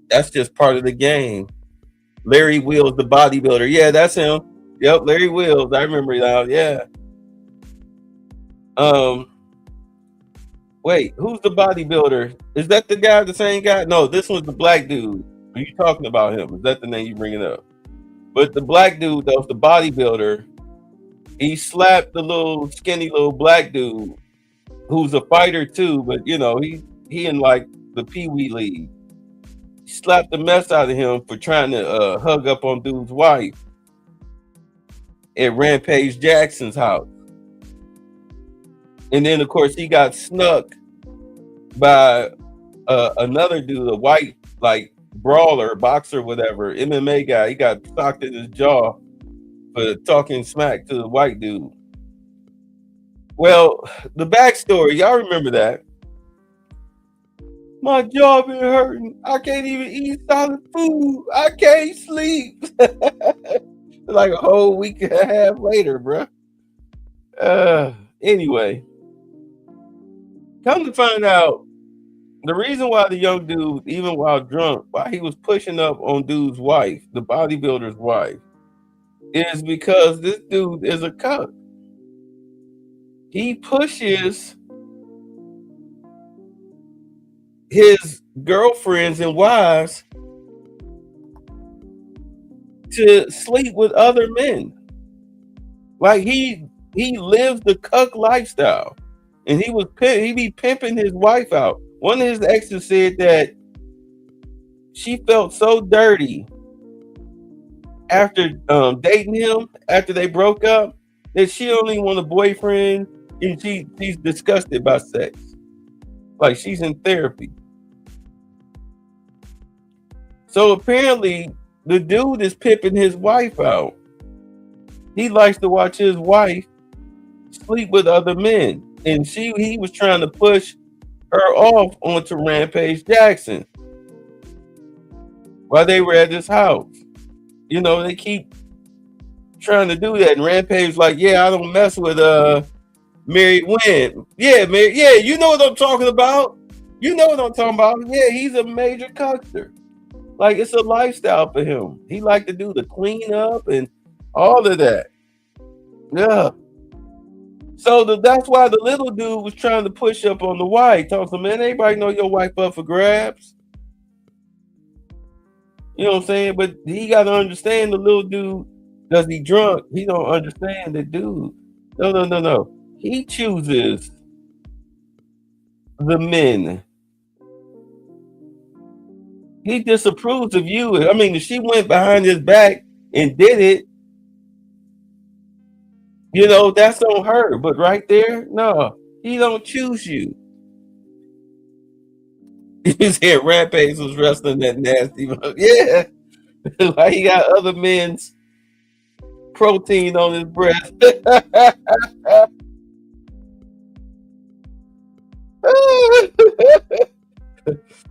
That's just part of the game. Larry Wheels, the bodybuilder. Yeah, that's him. Yep, Larry Wheels. I remember now. Yeah. Um, Wait, who's the bodybuilder? Is that the guy, the same guy? No, this one's the black dude. Are you talking about him? Is that the name you bringing up? But the black dude that was the bodybuilder, he slapped the little skinny little black dude who's a fighter too, but he in like the Pee Wee League. He slapped the mess out of him for trying to hug up on dude's wife at Rampage Jackson's house. And then of course he got snuck by another dude, a white like brawler, boxer, whatever, MMA guy. He got socked in his jaw for talking smack to the white dude. Well, the backstory, y'all remember that? My jaw been hurting. I can't even eat solid food. I can't sleep. Like a whole week and a half later, bruh. Anyway, come to find out, the reason why the young dude, even while drunk, why he was pushing up on dude's wife, the bodybuilder's wife, is because this dude is a cuck. He pushes his girlfriends and wives to sleep with other men. Like he lives the cuck lifestyle, and he be pimping his wife out. One of his exes said that she felt so dirty after dating him after they broke up that she only want a boyfriend, and she's disgusted by sex. Like she's in therapy. So apparently the dude is pimping his wife out. He likes to watch his wife sleep with other men, and he was trying to push her off onto Rampage Jackson while they were at his house. You know, they keep trying to do that, and Rampage like, yeah, I don't mess with Mary Wynn. Yeah, Mary, yeah, you know what I'm talking about. You know what I'm talking about. Yeah, he's a major custer. Like, it's a lifestyle for him. He like to do the cleanup and all of that. Yeah. So that's why the little dude was trying to push up on the wife. Told him, man, everybody know your wife up for grabs. You know what I'm saying? But he got to understand the little dude, does he drunk? He don't understand the dude. No. He chooses the men. He disapproves of you. I mean, if she went behind his back and did it, you know, that's on her. But right there, no, he don't choose you. You said Rampage was wrestling that nasty. Yeah. Like he got other men's protein on his breast.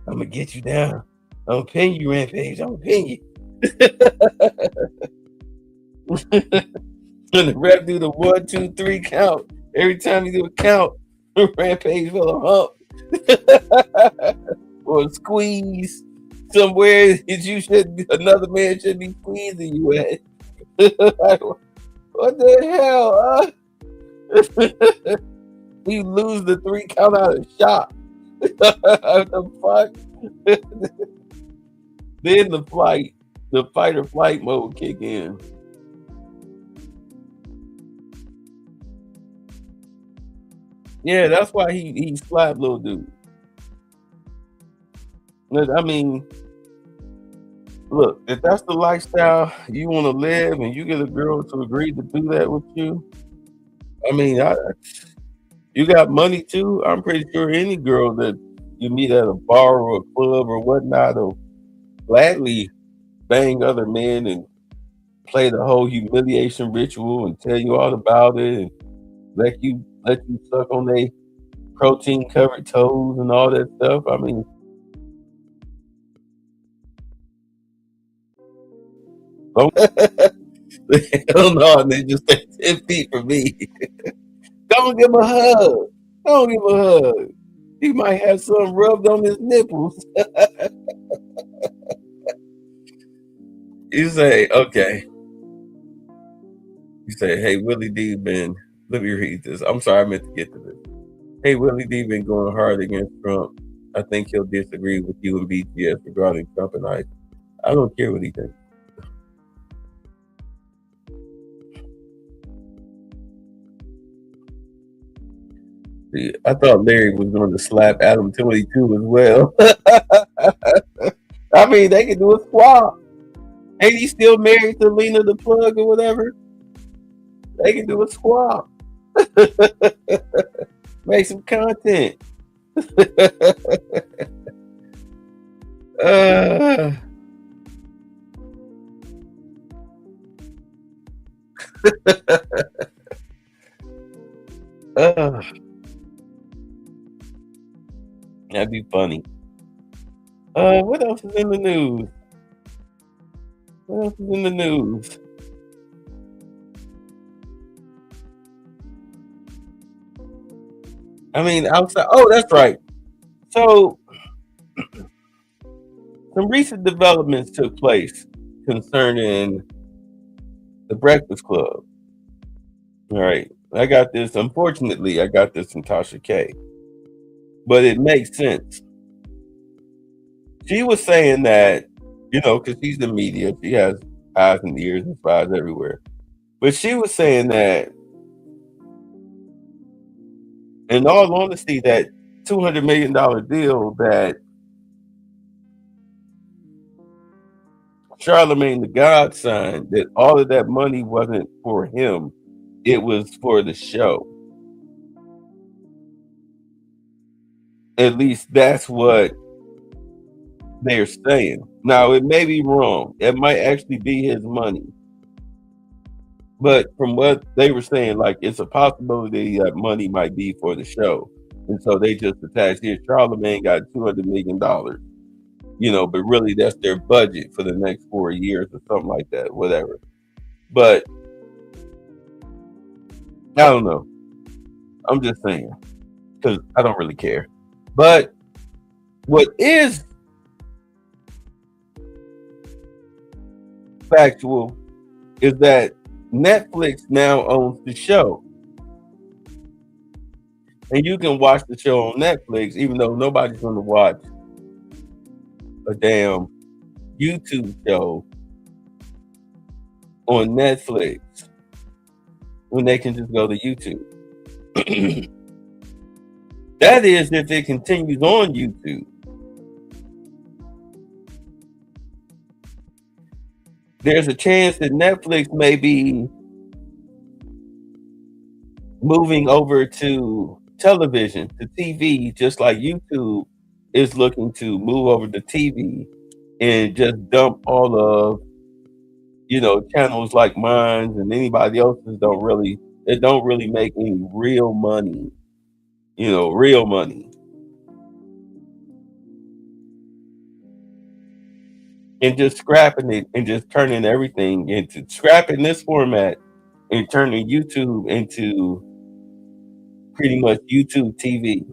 I'm gonna get you down. I'm gonna pin you, Rampage. I'm gonna pin you. And the ref do the 1, 2, 3 count. Every time you do a count, Rampage will hump or squeeze somewhere that you should. Another man should be squeezing you at. Like, what the hell? You lose the 3 count out of shock. What the fuck? Then the fight or flight mode kick in. Yeah, that's why he slapped little dude. I mean, look, if that's the lifestyle you want to live and you get a girl to agree to do that with you, I mean, you got money too. I'm pretty sure any girl that you meet at a bar or a club or whatnot will gladly bang other men and play the whole humiliation ritual and tell you all about it and let you suck on their protein covered toes and all that stuff. I mean, hell no, they just stay 10 feet from me. Don't give him a hug. Don't give him a hug. He might have some rubbed on his nipples. You say, okay. You say, hey, Willie D been, let me read this. I'm sorry, I meant to get to this. Hey, Willie D been going hard against Trump. I think he'll disagree with you and BTS regarding Trump and I don't care what he thinks. I thought Larry was going to slap Adam 22 as well. I mean, they can do a swap. Ain't he still married to Lena the Plug or whatever? They can do a swap. Make some content. That'd be funny. What else is in the news? What else is in the news? I mean, outside. Oh, that's right. So, some recent developments took place concerning the Breakfast Club. All right. I got this. Unfortunately, I got this from Tasha K. But it makes sense. She was saying that, you know, because she's the media, she has eyes and ears and spies everywhere. But she was saying that, in all honesty, that $200 million deal that Charlemagne the God signed, that all of that money wasn't for him, it was for the show. At least that's what they're saying. Now, it may be wrong. It might actually be his money. But from what they were saying, like, it's a possibility that money might be for the show. And so they just attached here. Charlemagne got $200 million, but really that's their budget for the next 4 years or something like that, whatever. But I don't know. I'm just saying, because I don't really care. But what is factual is that Netflix now owns the show. And you can watch the show on Netflix, even though nobody's going to watch a damn YouTube show on Netflix when they can just go to YouTube. That is if it continues on YouTube. There's a chance that Netflix may be moving over to television, to TV, just like YouTube is looking to move over to TV and just dump all of channels like mine and anybody else's don't really make any real money, real money. And just scrapping it and just turning everything into scrapping this format and turning YouTube into pretty much YouTube TV.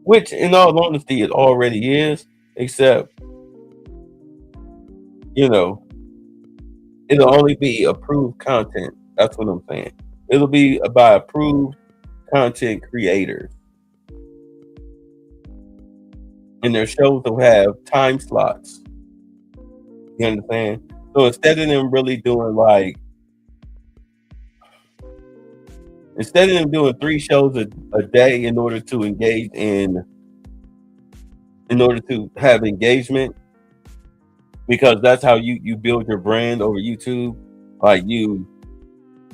Which, in all honesty, it already is, except, it'll only be approved content. That's what I'm saying. It'll be by approved content creators. And their shows will have time slots. You understand? So instead of them really doing instead of them doing 3 shows a day in order to engage in order to have engagement, because that's how you build your brand over YouTube. Like, you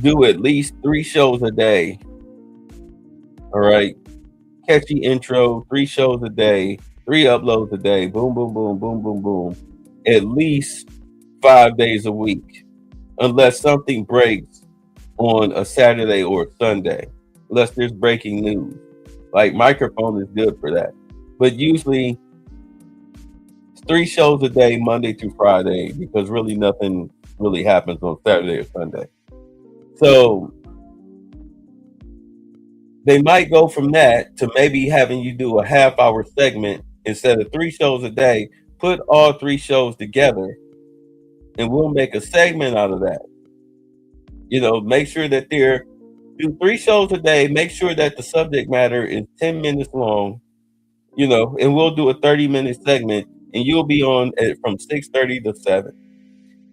do at least 3 shows a day. All right. Catchy intro, 3 shows a day, 3 uploads a day, boom, boom, boom, boom, boom, boom. At least 5 days a week, unless something breaks on a Saturday or a Sunday, unless there's breaking news. Like, microphone is good for that. But usually it's 3 shows a day, Monday through Friday, because really nothing really happens on Saturday or Sunday. So they might go from that to maybe having you do a half-hour segment instead of 3 shows a day. Put all 3 shows together, and we'll make a segment out of that. Make sure that do 3 shows a day. Make sure that the subject matter is 10 minutes long, and we'll do a 30-minute segment, and you'll be on from 6:30 to 7.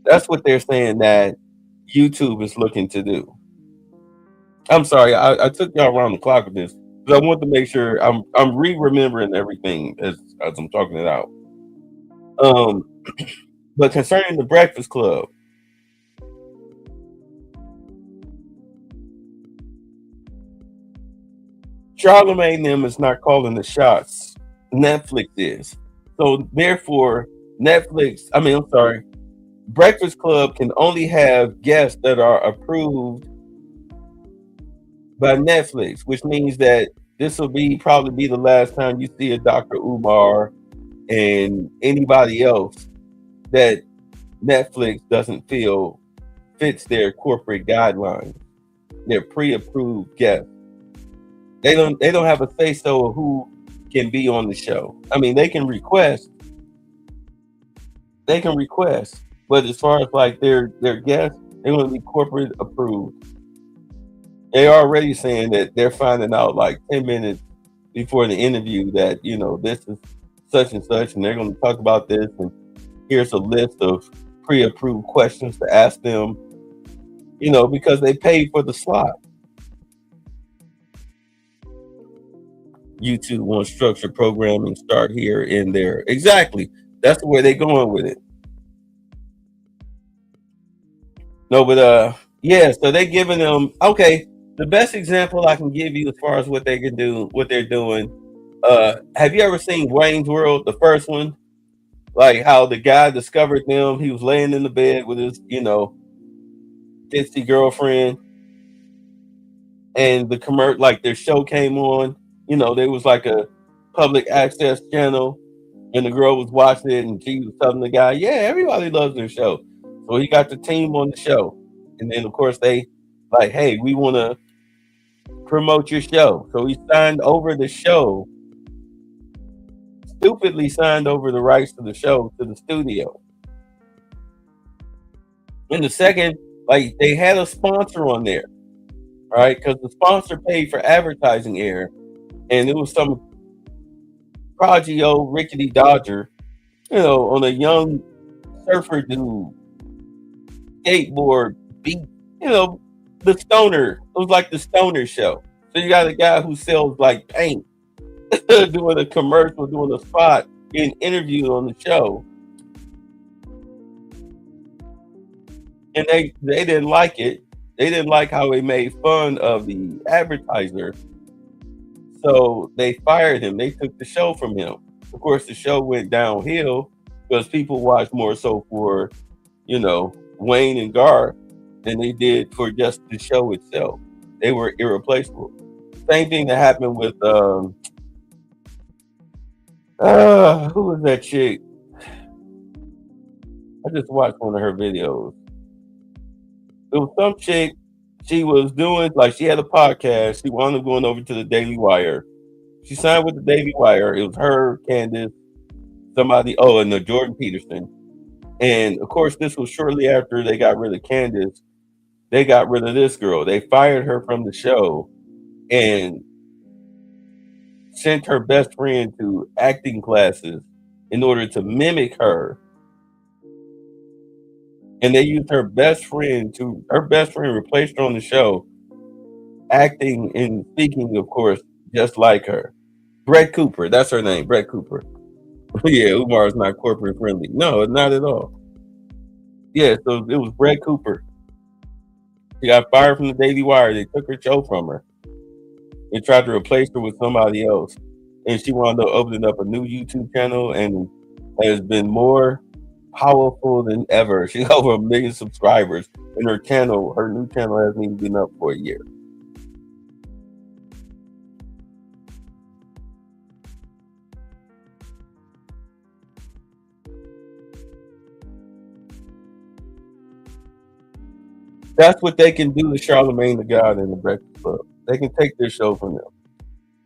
That's what they're saying that YouTube is looking to do. I'm sorry, I took y'all around the clock with this because I want to make sure I'm remembering everything as I'm talking it out. But concerning the Breakfast Club, Charlemagne them is not calling the shots. Netflix is. So therefore, Breakfast Club can only have guests that are approved by Netflix, which means that this will probably be the last time you see a Dr. Umar and anybody else that Netflix doesn't feel fits their corporate guidelines. They're pre-approved guests. They don't have a say so of who can be on the show. I mean, they can request, but as far as like their guests, they're going to be corporate approved. They're already saying that they're finding out like 10 minutes before the interview that, this is such and such, and they're going to talk about this, and here's a list of pre-approved questions to ask them, because they paid for the slot. YouTube wants structured programming, start here and there. Exactly. That's the way they're going with it. No, but yeah, so they're giving them, okay, the best example I can give you as far as what they can do, what they're doing. Have you ever seen Wayne's World, the first one? Like how the guy discovered them, he was laying in the bed with his, 50 girlfriend. and the like their show came on. You know, there was like a public access channel, and the girl was watching it, and she was telling the guy, "Yeah, everybody loves their show." So he got the team on the show, and then of course they like, "Hey, we want to promote your show." So he signed over the show, stupidly signed over the rights to the show to the studio. In the second, like they had a sponsor on there, right? Because the sponsor paid for advertising air, and it was some prodigy old rickety Dodger, you know, on a young surfer dude, skateboard beat, you know, the stoner. It was like the stoner show. So you got a guy who sells like paint, doing a commercial, doing a spot, getting interviewed on the show, and they didn't like it. They didn't like how he made fun of the advertiser, so they fired him. They took the show from him. Of course, the show went downhill because people watched more so for, you know, Wayne and Garth than they did for just the show itself. They were irreplaceable. Same thing that happened with who was that chick? I just watched one of her videos. It was some chick. She was doing like she had a podcast. She wound up going over to the Daily Wire. She signed with the Daily Wire. It was her, Candace, somebody. Oh, and Jordan Peterson. And of course, this was shortly after they got rid of Candace. They got rid of this girl. They fired her from the show and sent her best friend to acting classes in order to mimic her. And they used her best friend replaced her on the show, acting and speaking, of course, just like her. Brett Cooper, that's her name, Brett Cooper. Yeah, Umar is not corporate friendly. No, not at all. Yeah, so it was Brett Cooper. She got fired from the Daily Wire. They took her show from her. They tried to replace her with somebody else. And she wound up opening up a new YouTube channel and has been more powerful than ever. She got over 1 million subscribers. And her new channel hasn't even been up for a year. That's what they can do to Charlamagne the God and the Breakfast Club. They can take their show from them.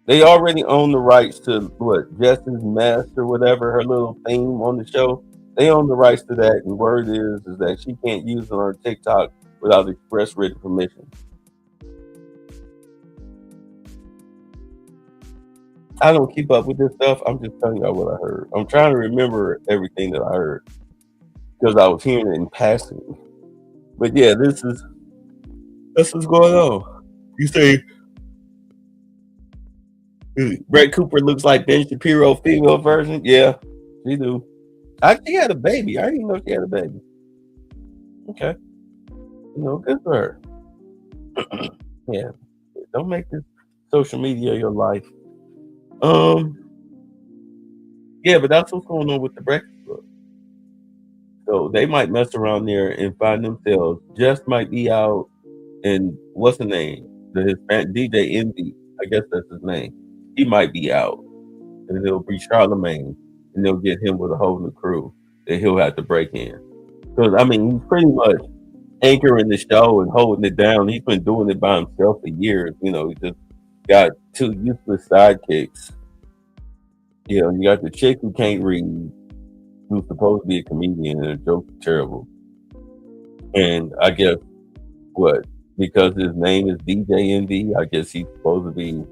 They already own the rights to what, Jess's Mess or whatever, her little theme on the show. They own the rights to that, and word is that she can't use it on TikTok without express written permission. I don't keep up with this stuff. I'm just telling y'all what I heard. I'm trying to remember everything that I heard because I was hearing it in passing. But yeah, that's what's going on. You say Brett Cooper looks like Ben Shapiro female version? Yeah, she do. She had a baby. I didn't even know she had a baby. Okay. You know, good for her. Yeah. Don't make this social media your life. Yeah, but that's what's going on with the Breakfast Club. So they might mess around there and find themselves. Just might be out, and what's the name? His DJ Envy. I guess that's his name. He might be out, and it'll be Charlamagne, and they'll get him with a whole new crew that he'll have to break in. Because I mean, he's pretty much anchoring the show and holding it down. He's been doing it by himself for years. You know, he just got 2 useless sidekicks. You know, you got the chick who can't read, who's supposed to be a comedian, and her jokes are terrible. And I guess because his name is DJ Envy, I guess he's supposed to be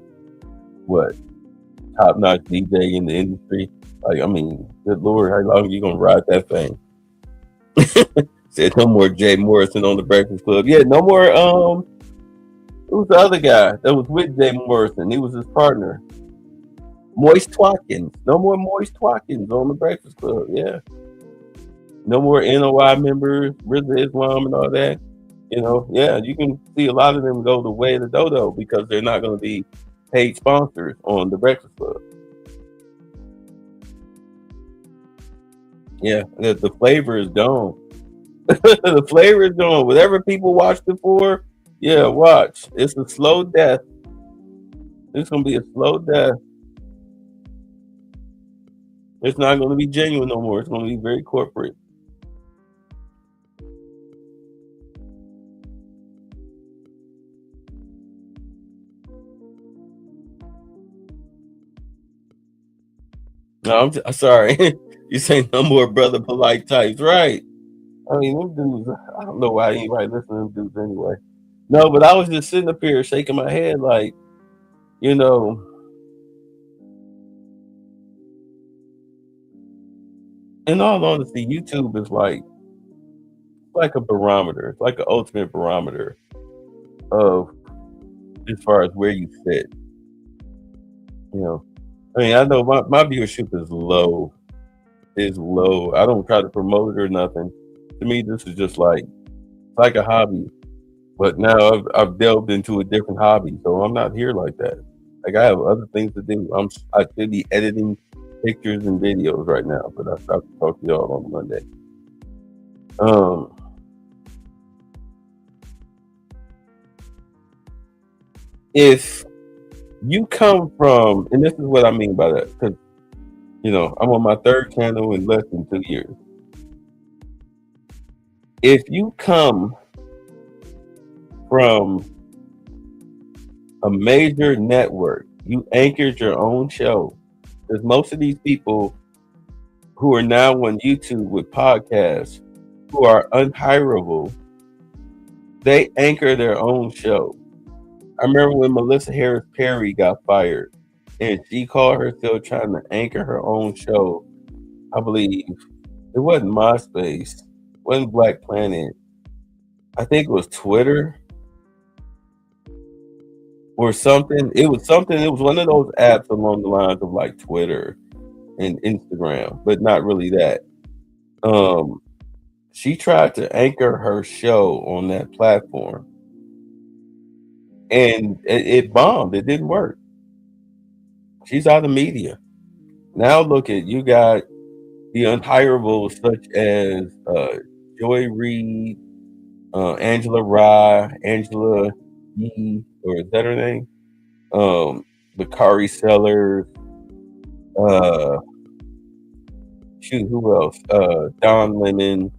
top-notch DJ in the industry. Like, I mean, good Lord, how long are you gonna ride that thing? Said no more Jay Morrison on the Breakfast Club. Yeah, no more. Who's the other guy that was with Jay Morrison? He was his partner. Moist Twatkins. No more Moist Twatkins on the Breakfast Club. Yeah. No more NOI members, Rizza Islam and all that. You know, yeah, you can see a lot of them go the way of the dodo because they're not going to be paid sponsors on the Breakfast Club. Yeah, the flavor is gone. The flavor is gone. Whatever people watched it for, Yeah, watch. It's a slow death. It's gonna be a slow death. It's not gonna be genuine no more. It's gonna be very corporate. No, I'm sorry. You say no more brother polite types, right? I mean, them dudes. I don't know why anybody listen to them dudes anyway. No, but I was just sitting up here shaking my head, like, you know, in all honesty, YouTube is like a barometer. It's like an ultimate barometer of as far as where you sit. You know, I mean, I know my viewership is low. Is low. I don't try to promote it or nothing. To me, this is just like a hobby. But now I've delved into a different hobby, so I'm not here like that. Like I have other things to do. I should be editing pictures and videos right now, but I'll talk to y'all on Monday. Um, if you come from, and this is what I mean by that, because I'm on my third channel in less than 2 years. If you come from a major network, you anchored your own show. Because most of these people who are now on YouTube with podcasts, who are unhireable, they anchor their own show. I remember when Melissa Harris Perry got fired, and she called herself trying to anchor her own show. I believe it wasn't MySpace, it wasn't Black Planet. I think it was Twitter or something. It was something. It was one of those apps along the lines of like Twitter and Instagram, but not really that. She tried to anchor her show on that platform, and it bombed. It didn't work. She's out of media. Now look at you got the unhirables such as Joy Reid, Angela Rye, Angela Yee, or is that her name? Bakari Sellers. Shoot, who else? Don Lemon,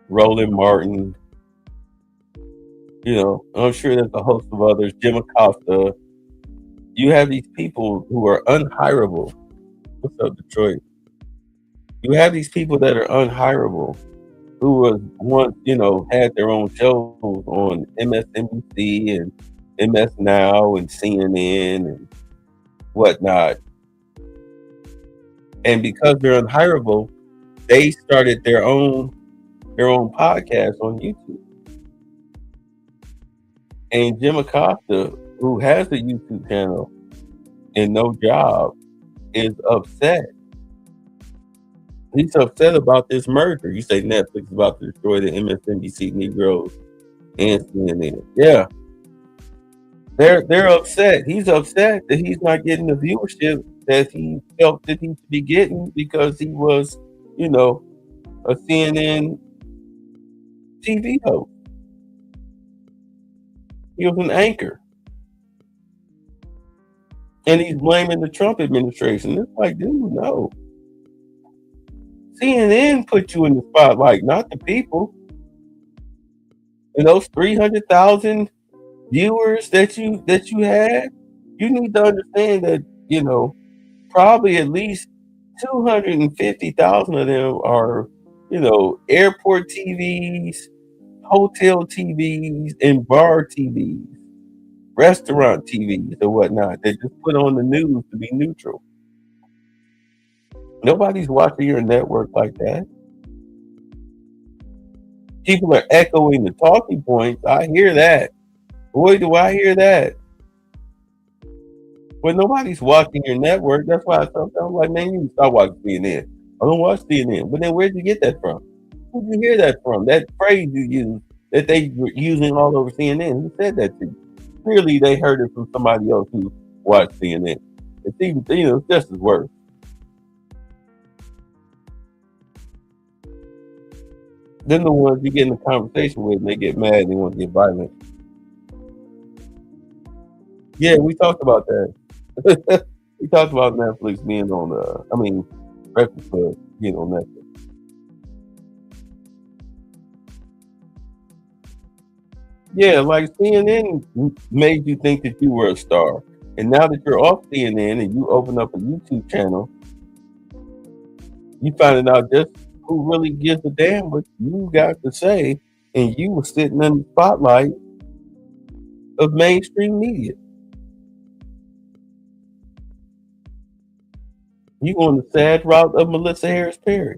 Roland Martin. I'm sure there's a host of others. Jim Acosta. You have these people who are unhirable. What's up, Detroit? You have these people that are unhirable who was once, had their own shows on MSNBC and MS Now and CNN and whatnot. And because they're unhirable, they started their own podcast on YouTube. And Jim Acosta, who has a YouTube channel and no job, is upset. He's upset about this merger. You say Netflix is about to destroy the MSNBC Negroes and CNN. Yeah. They're upset. He's upset that he's not getting the viewership that he felt that he should be getting because he was, a CNN TV host. He was an anchor. And he's blaming the Trump administration. It's like, dude, no. CNN put you in the spotlight, not the people. And those 300,000 viewers that you had, you need to understand that, probably at least 250,000 of them are, airport TVs, hotel TVs, and bar TVs, restaurant TVs or whatnot. They just put on the news to be neutral. Nobody's watching your network like that. People are echoing the talking points. I hear that. Boy, do I hear that. But nobody's watching your network. That's why sometimes I'm like, man, you need to stop watching CNN. I don't watch CNN. But then where'd you get that from? Who'd you hear that from? That phrase you used that they were using all over CNN. Who said that to you? Clearly they heard it from somebody else who watched CNN. It's even, it's just as worse. Then the ones you get in a conversation with, and they get mad and they want to get violent. Yeah, we talked about that. We talked about Netflix being on Breakfast Club being on Netflix. Yeah, like CNN made you think that you were a star. And now that you're off CNN and you open up a YouTube channel, you finding out just who really gives a damn what you got to say, and you were sitting in the spotlight of mainstream media. You on the sad route of Melissa Harris Perry.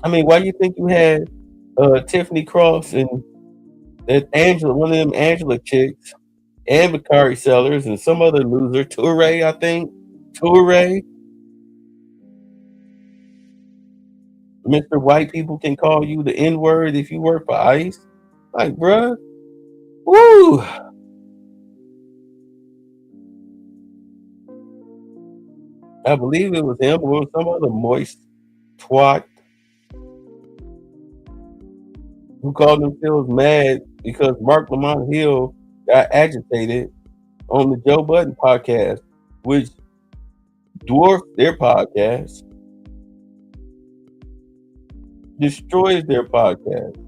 I mean, why you think you had Tiffany Cross and Angela, one of them Angela chicks, and Bakari Sellers and some other loser, Toure, I think. Toure. Mr. White people can call you the N-word if you work for ICE. Like, bruh. Woo! I believe it was him or some other moist twat who called themselves mad because Mark Lamont Hill got agitated on the Joe Budden podcast, which dwarfs their podcast, destroys their podcast.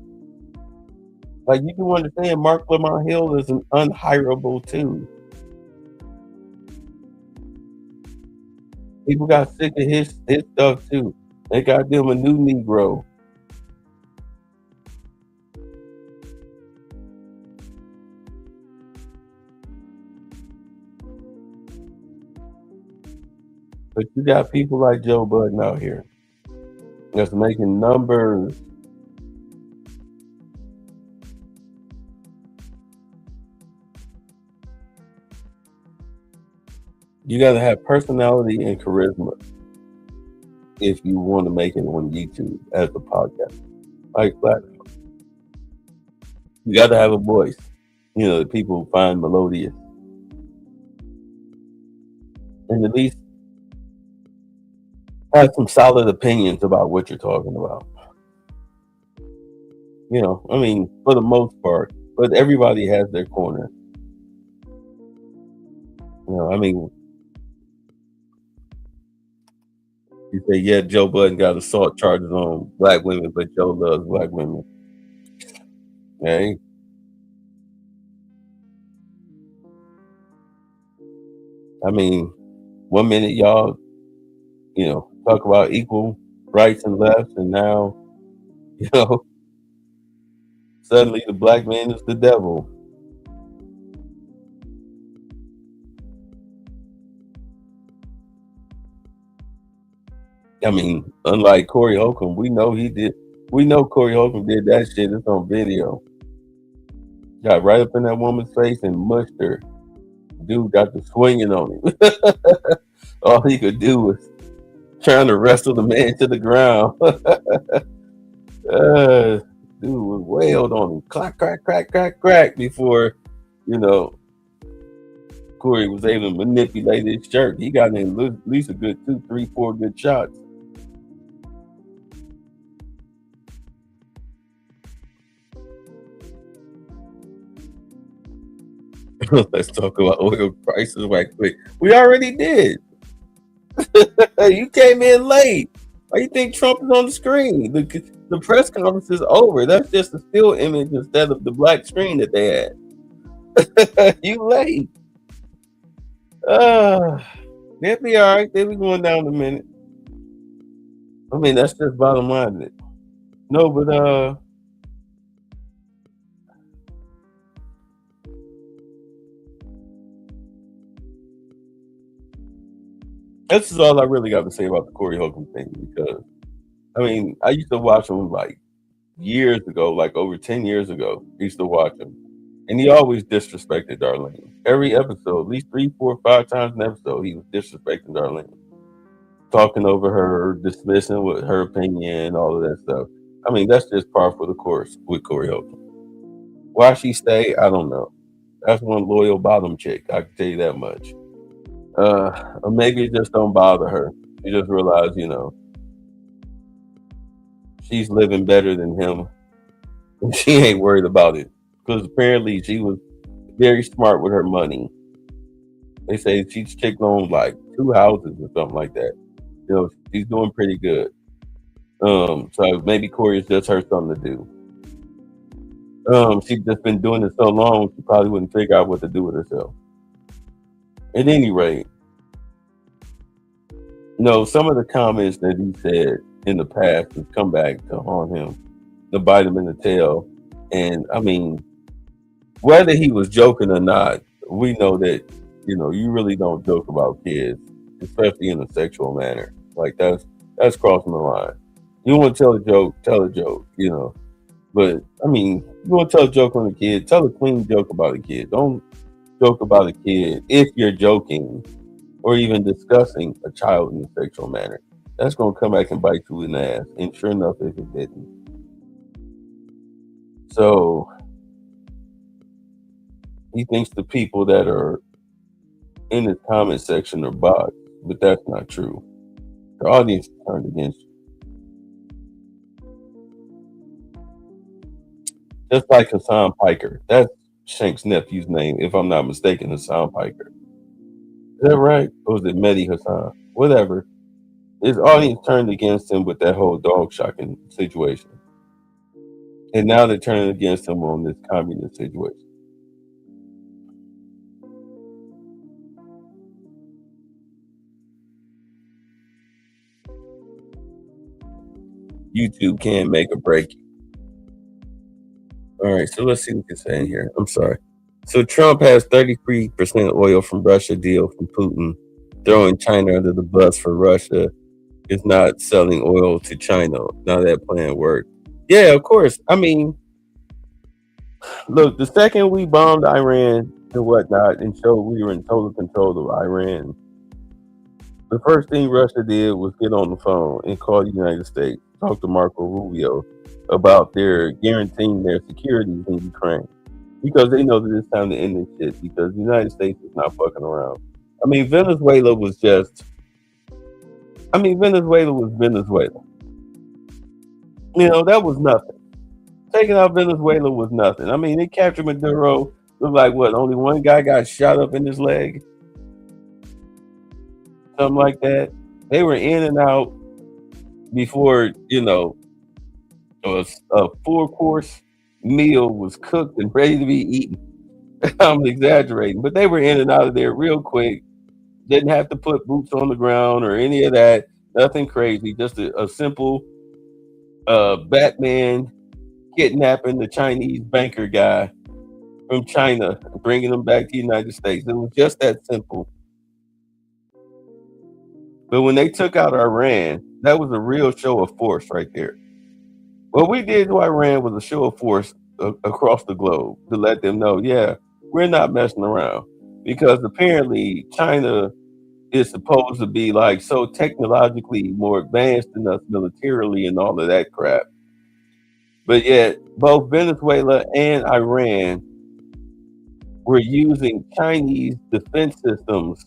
Like, you can understand Mark Lamont Hill is an unhireable too. People got sick of his stuff too. They got them a new Negro. But you got people like Joe Budden out here that's making numbers. You got to have personality and charisma if you want to make it on YouTube as a podcast. Like Flat Out. You got to have a voice, that people find melodious. And at least have some solid opinions about what you're talking about. For the most part. But everybody has their corner. You say, yeah, Joe Budden got assault charges on black women, but Joe loves black women. Okay. One minute y'all, talk about equal rights and lefts, and now, suddenly the black man is the devil. Unlike Corey Holcomb, we know Corey Holcomb did that shit. It's on video. Got right up in that woman's face and mushed her. Dude got the swinging on him. All he could do was trying to wrestle the man to the ground. Dude was wailed on him. Clack, crack, crack, crack, crack before, Corey was able to manipulate his shirt. He got in at least a good 2, 3, 4 good shots. Let's talk about oil prices right quick. We already did. You came in late. Why you think Trump is on the screen? The press conference is over. That's just a still image instead of the black screen that they had. You late. They'll be all right. They'll be going down in a minute. That's just bottom line of it. No, but this is all I really got to say about the Corey Holcomb thing, because I used to watch him like years ago, like over 10 years ago. I used to watch him, and he always disrespected Darlene. Every episode, at least 3, 4, 5 times an episode, he was disrespecting Darlene, talking over her, dismissing with her opinion, all of that stuff. That's just par for the course with Corey Holcomb. Why she stay, I don't know. That's one loyal bottom chick, I can tell you that much. Or maybe it just don't bother her. She just realized, she's living better than him. And she ain't worried about it because apparently she was very smart with her money. They say she's chick owns like 2 houses or something like that. She's doing pretty good. So maybe Corey's just her something to do. She's just been doing it so long, she probably wouldn't figure out what to do with herself. At any rate, some of the comments that he said in the past have come back to haunt him, to bite him in the tail. And I mean, whether he was joking or not, we know that, you really don't joke about kids, especially in a sexual manner. Like that's crossing the line. You want to tell a joke, But I mean, you want to tell a joke on a kid, tell a clean joke about a kid. Don't joke about a kid if you're joking or even discussing a child in a sexual manner. That's going to come back and bite you in the ass. And sure enough, if it didn't. So he thinks the people that are in the comment section are bots, but that's not true. The audience turned against you. Just like Hassan Piker. That's Shank's nephew's name, if I'm not mistaken, Hassan Piker. Is that right? Or was it Mehdi Hassan? Whatever. His audience turned against him with that whole dog shocking situation. And now they're turning against him on this communist situation. YouTube can't make or break you. All right, so let's see what it's saying here. I'm sorry. So Trump has 33% oil from Russia deal from Putin, throwing China under the bus for Russia is not selling oil to China. Now that plan worked. Yeah, of course. I mean, look, the second we bombed Iran and whatnot and showed we were in total control of Iran, the first thing Russia did was get on the phone and call the United States, talk to Marco Rubio about their guaranteeing their security in Ukraine. Because they know that it's time to end this shit because the United States is not fucking around. I mean, Venezuela was Venezuela. That was nothing. Taking out Venezuela was nothing. I mean, they captured Maduro. Looked like what? Only one guy got shot up in his leg? Something like that. They were in and out before, a 4-course meal was cooked and ready to be eaten. I'm exaggerating, but they were in and out of there real quick. Didn't have to put boots on the ground or any of that. Nothing crazy. Just a simple Batman kidnapping the Chinese banker guy from China and bringing him back to the United States. It was just that simple. But when they took out Iran, that was a real show of force right there. What we did to Iran was a show of force across the globe to let them know, yeah, we're not messing around. Because apparently China is supposed to be like so technologically more advanced than us militarily and all of that crap. But yet both Venezuela and Iran were using Chinese defense systems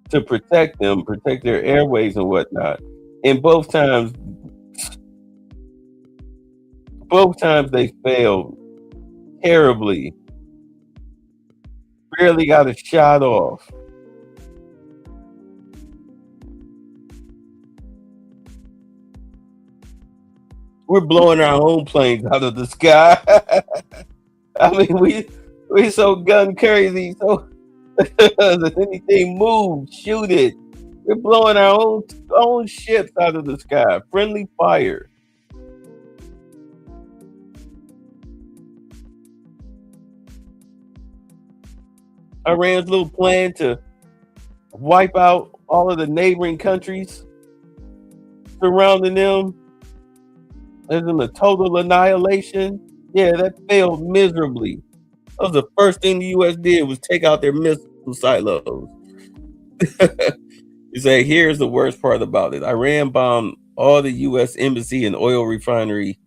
to protect their airways and whatnot. And both times they failed terribly. Barely got a shot off. We're blowing our own planes out of the sky. I mean, we so gun crazy. So if anything moves, shoot it. We're blowing our own ships out of the sky. Friendly fire. Iran's little plan to wipe out all of the neighboring countries surrounding them as in a total annihilation. Yeah, that failed miserably. That was the first thing the U.S. did was take out their missile silos. You say, here's the worst part about it. Iran bombed all the U.S. embassy and oil refinery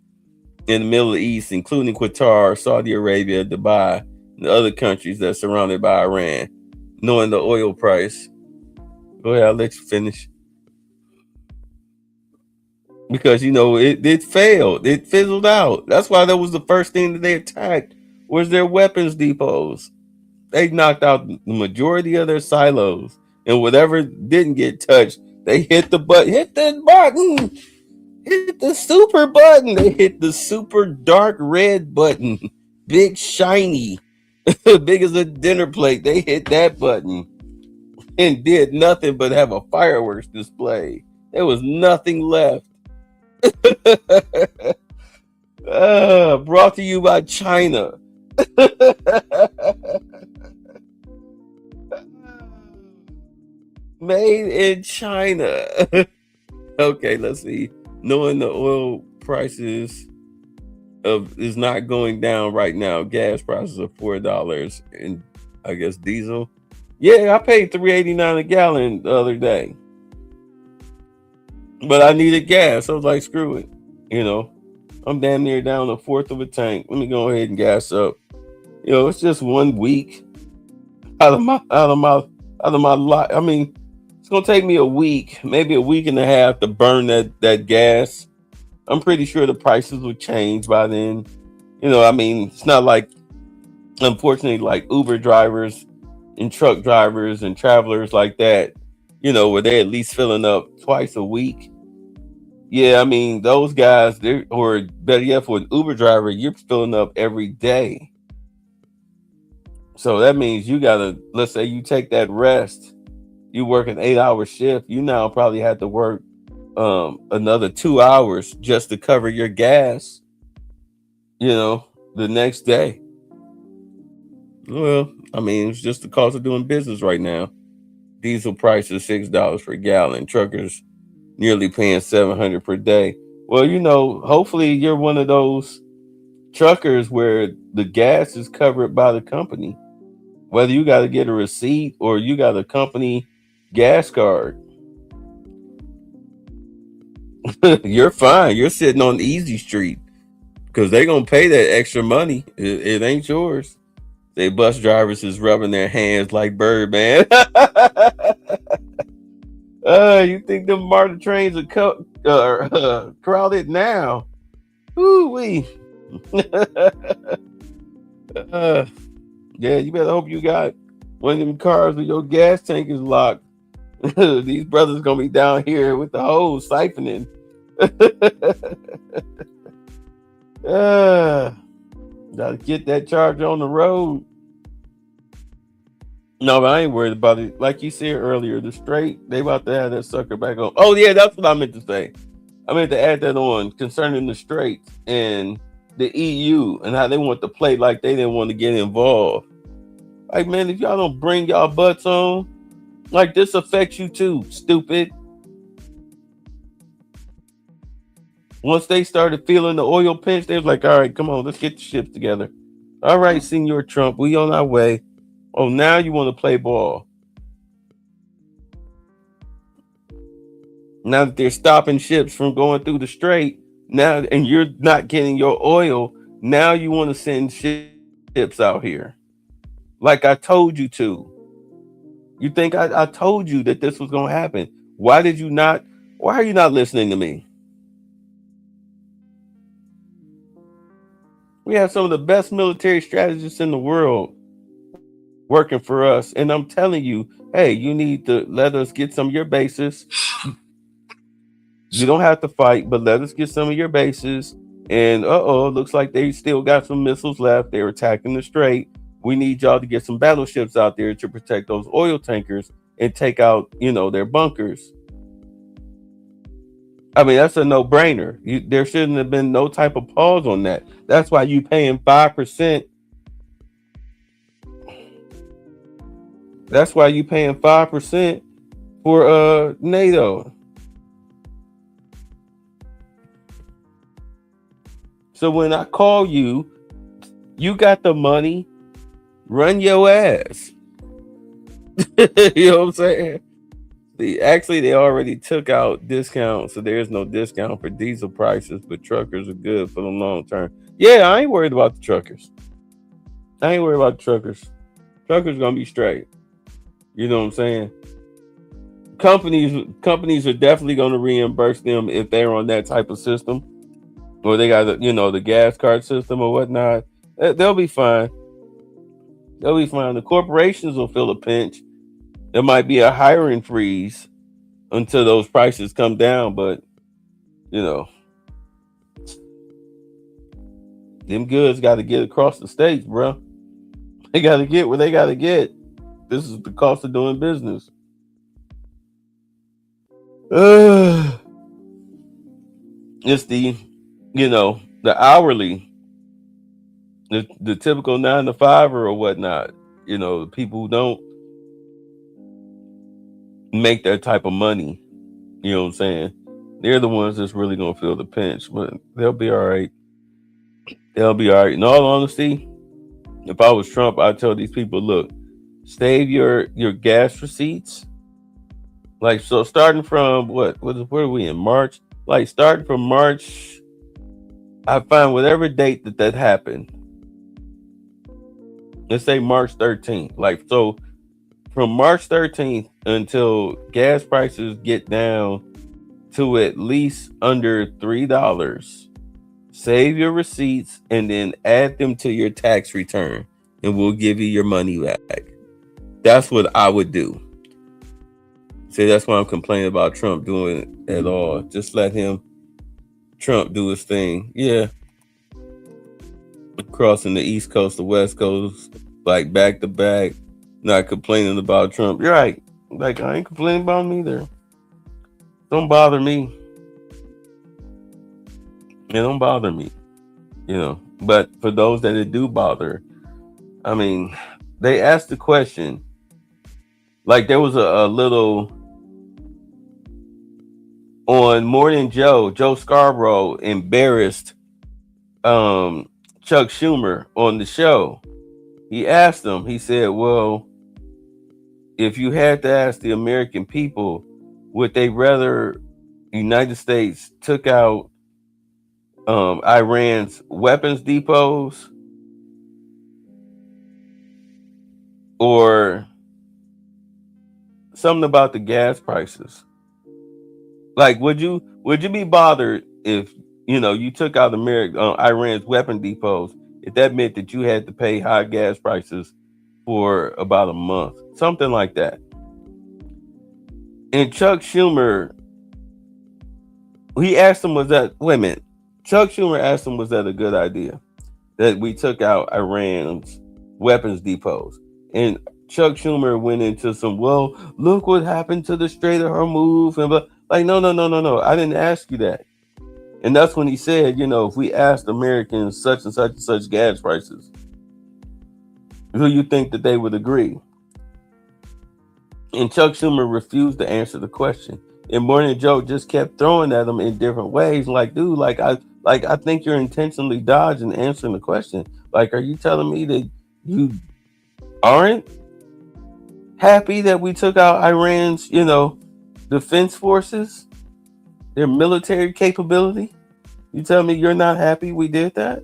in the Middle East, including Qatar, Saudi Arabia, Dubai, and other countries that are surrounded by Iran, knowing the oil price. Go ahead, I'll let you finish. because it failed. It fizzled out. That's why that was the first thing that they attacked was their weapons depots. They knocked out the majority of their silos, and whatever didn't get touched, they hit the button, hit the button, hit the super button. They hit the super dark red button, big shiny, big as a dinner plate. They hit that button and did nothing but have a fireworks display. There was nothing left. Brought to you by China. Made in China. Okay, let's see. Knowing the oil prices is not going down right now. Gas prices are $4, and I guess diesel. Yeah, I paid $3.89 a gallon the other day, but I needed gas. I was like, screw it. I'm damn near down a fourth of a tank. Let me go ahead and gas up. It's just 1 week out of my lot. I mean, it's gonna take me a week, maybe a week and a half to burn that gas. I'm pretty sure the prices will change by then. I mean, it's not like, unfortunately, like Uber drivers and truck drivers and travelers like that, where they're at least filling up twice a week. Yeah, I mean, those guys, or better yet, for an Uber driver, you're filling up every day. So that means you gotta, let's say you take that rest, you work an 8-hour shift, you now probably have to work another 2 hours just to cover your gas, the next day. Well, I mean, it's just the cost of doing business right now. Diesel price is $6 per gallon. Truckers nearly paying $700 per day. Well, hopefully you're one of those truckers where the gas is covered by the company, whether you got to get a receipt or you got a company gas card. You're fine. You're sitting on Easy Street because they're going to pay that extra money. It ain't yours. They bus drivers is rubbing their hands like Birdman. You think them MARTA trains are crowded now? Ooh-wee. Yeah, you better hope you got one of them cars with your gas tank is locked. These brothers gonna be down here with the hose siphoning. Gotta get that charger on the road. No, but I ain't worried about it. Like you said earlier, the straight, they about to have that sucker back on. Oh yeah, that's what I meant to say. I meant to add that on concerning the Straits and the EU and how they want to play like they didn't want to get involved. Like, man, if y'all don't bring y'all butts on, like, this affects you too, stupid. Once they started feeling the oil pinch, they was like, all right, come on, let's get the ships together. All right, Senor Trump, we on our way. Oh, now you want to play ball. Now that they're stopping ships from going through the strait, now, and you're not getting your oil, now you want to send ships out here. Like I told you to. You think I told you that this was going to happen. Why are you not listening to me? We have some of the best military strategists in the world working for us. And I'm telling you, hey, you need to let us get some of your bases. You don't have to fight, but let us get some of your bases. And looks like they still got some missiles left. They're attacking the strait. We need y'all to get some battleships out there to protect those oil tankers and take out, their bunkers. I mean, that's a no-brainer. There shouldn't have been no type of pause on that. That's why you paying 5%. That's why you paying 5% for NATO. So when I call you, you got the money, run your ass. You know what I'm saying? Actually, they already took out discounts, so there's no discount for diesel prices, but truckers are good for the long term. Yeah, I ain't worried about the truckers. Truckers gonna be straight. You know what I'm saying? companies are definitely going to reimburse them if they're on that type of system, or they got the gas card system or whatnot. They'll be fine. They'll be fine. The corporations will feel a pinch. There might be a hiring freeze until those prices come down, but them goods got to get across the states, bro. They got to get where they got to get. This is the cost of doing business. It's the hourly, the typical 9 to 5 or whatnot. The people who don't make that type of money, you know what I'm saying? They're the ones that's really gonna feel the pinch, but they'll be all right. They'll be all right. In all honesty, if I was Trump, I'd tell these people, look, save your gas receipts. Like, so starting from where are we in March? Like, starting from March, I find whatever date that happened. Let's say March 13th. Like, so from March 13th until gas prices get down to at least under $3, save your receipts and then add them to your tax return, and we'll give you your money back. That's what I would do. See, that's why I'm complaining about Trump doing it at all. Just let Trump do his thing. Yeah. Crossing the East Coast, the West Coast, like back to back, not complaining about Trump. You're right. Like, I ain't complaining about him either. Don't bother me. It don't bother me. But for those that it do bother, I mean, they asked the question. Like, there was a little on Morning Joe Scarborough embarrassed Chuck Schumer on the show. He asked him, he said, well, if you had to ask the American people, would they rather United States took out Iran's weapons depots or something about the gas prices? Like, would you be bothered if you took out Iran's weapon depots, if that meant that you had to pay high gas prices for about a month, something like that? And Chuck Schumer, Chuck Schumer asked him, was that a good idea that we took out Iran's weapons depots? And Chuck Schumer went into some, well, look what happened to the Strait of Hormuz, and like, no, I didn't ask you that. And that's when he said, if we asked Americans such and such and such gas prices, who you think that they would agree? And Chuck Schumer refused to answer the question. And Morning Joe just kept throwing at him in different ways. Like, dude, I think you're intentionally dodging answering the question. Like, are you telling me that you aren't happy that we took out Iran's, defense forces, their military capability? You tell me you're not happy we did that?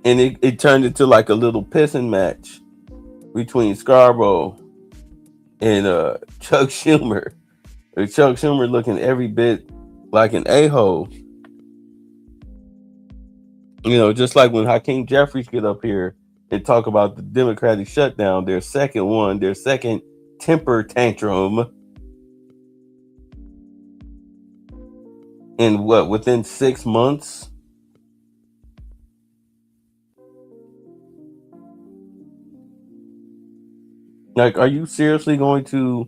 And it turned into like a little pissing match between Scarborough and Chuck Schumer. Chuck Schumer looking every bit like an a-hole. Just like when Hakeem Jeffries get up here and talk about the Democratic shutdown, their second temper tantrum. And within 6 months? Like, are you seriously going to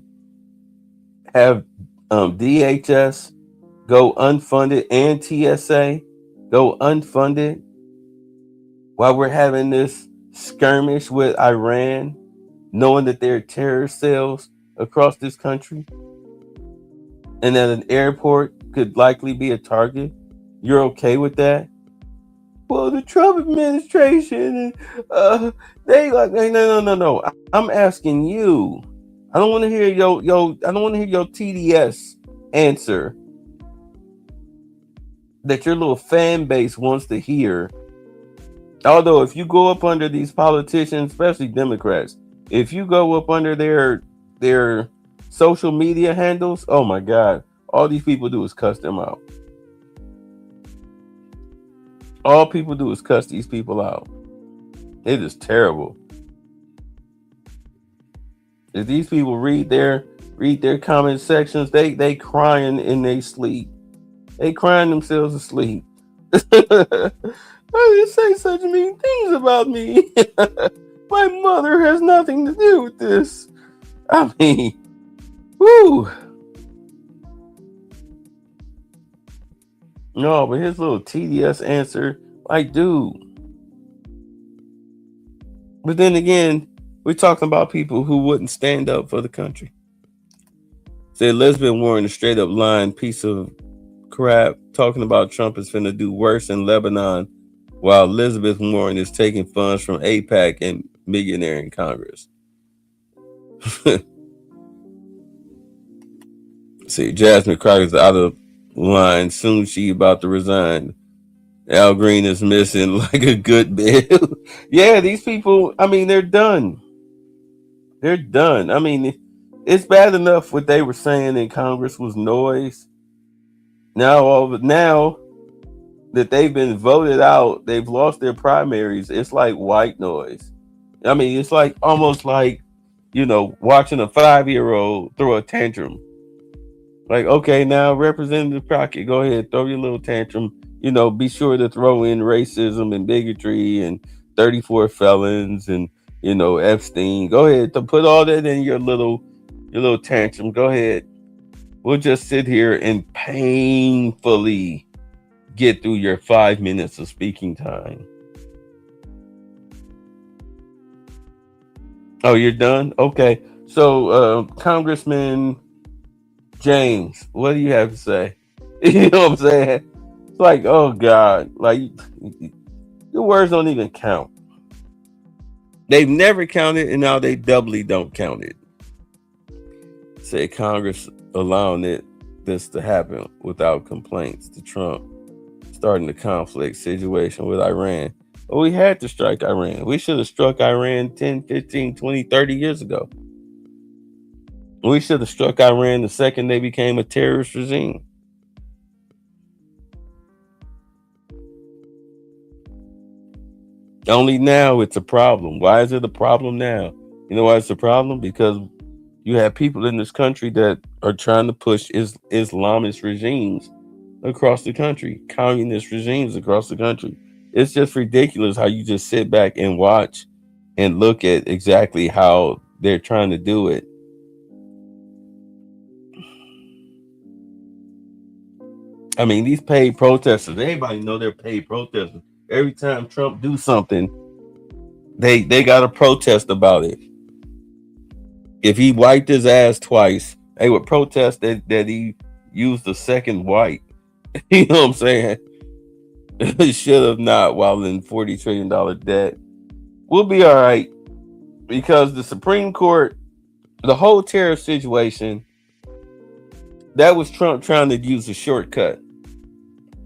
have DHS go unfunded and TSA go unfunded while we're having this skirmish with Iran, knowing that there are terrorist cells across this country and that an airport could likely be a target? You're okay with that? Well, the Trump administration, they like, no. I'm asking you. I don't want to hear your TDS answer that your little fan base wants to hear. Although, if you go up under these politicians, especially Democrats, if you go up under their social media handles, oh my God, all these people do is cuss them out. All people do is cuss these people out. It is terrible. If these people read their comment sections, they crying in their sleep. They crying themselves to sleep. Why do you say such mean things about me? My mother has nothing to do with this. I mean, whoo. No, but his little TDS answer, like, dude. But then again, we're talking about people who wouldn't stand up for the country. Say Elizabeth Warren, a straight up lying piece of crap, talking about Trump is finna do worse in Lebanon, while Elizabeth Warren is taking funds from AIPAC and millionaire in Congress. See, Jasmine Crocker's out of line. Soon she about to resign. Al Green is missing like a good bill. Yeah, these people, I mean, they're done. They're done. I mean, it's bad enough what they were saying in Congress was noise. Now that they've been voted out, they've lost their primaries. It's like white noise. I mean, it's like almost like, watching a 5-year-old throw a tantrum. Like, okay, now Representative Crockett, go ahead, throw your little tantrum. Be sure to throw in racism and bigotry and 34 felons and, Epstein. Go ahead, to put all that in your little tantrum. Go ahead. We'll just sit here and painfully get through your 5 minutes of speaking time. Oh, you're done? Okay. So, Congressman James, what do you have to say? You know what I'm saying? It's like, oh God, like your words don't even count. They've never counted, and now they doubly don't count it. Say Congress allowing this to happen without complaints to Trump, starting the conflict situation with Iran. Well, we had to strike Iran. We should have struck Iran 10, 15, 20, 30 years ago. We should have struck Iran the second they became a terrorist regime. Only now it's a problem. Why is it a problem now? You know why it's a problem? Because you have people in this country that are trying to push Islamist regimes across the country, communist regimes across the country. It's just ridiculous how you just sit back and watch and look at exactly how they're trying to do it. I mean, these paid protesters, everybody know they're paid protesters. Every time Trump do something, they got to protest about it. If he wiped his ass twice, they would protest that he used the second wipe. You know what I'm saying? It should have not while in $40 trillion debt. We'll be all right because the Supreme Court, the whole tariff situation, that was Trump trying to use a shortcut.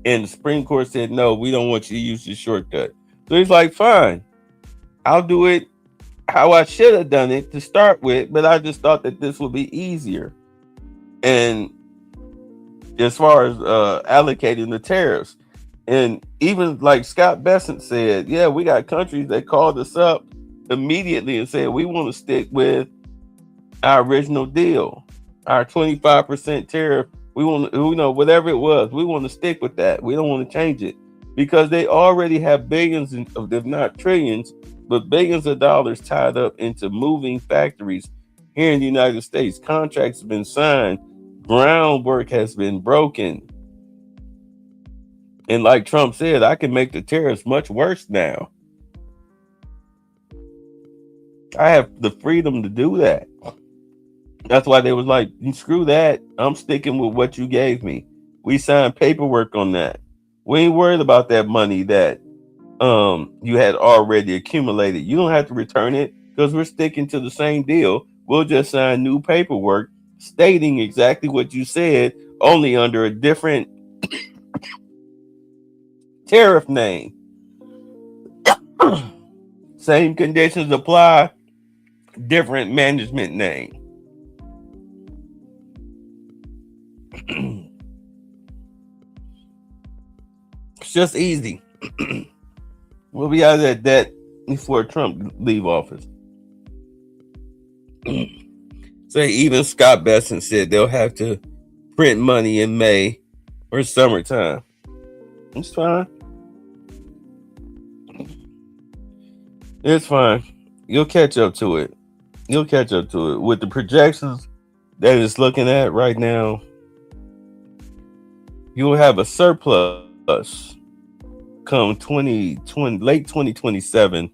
And the Supreme Court said, no, we don't want you to use the shortcut. So he's like, fine, I'll do it how I should have done it to start with, but I just thought that this would be easier. And as far as allocating the tariffs, and even like Scott Bessent said, yeah, we got countries that called us up immediately and said, we want to stick with our original deal, our 25% tariff. We want to, whatever it was, we want to stick with that. We don't want to change it because they already have billions, if not trillions, but billions of dollars tied up into moving factories here in the United States. Contracts have been signed. Groundwork has been broken. And like Trump said, I can make the tariffs much worse now. I have the freedom to do that. That's why they was like, screw that. I'm sticking with what you gave me. We signed paperwork on that. We ain't worried about that money that you had already accumulated. You don't have to return it because we're sticking to the same deal. We'll just sign new paperwork stating exactly what you said, only under a different tariff name. Same conditions apply, different management name. just easy. We'll be out of that debt before Trump leave office. Say even Scott Bessent said they'll have to print money in May or summertime. It's fine. It's fine. You'll catch up to it. You'll catch up to it. With the projections that it's looking at right now, you'll have a surplus come 2020, late 2027,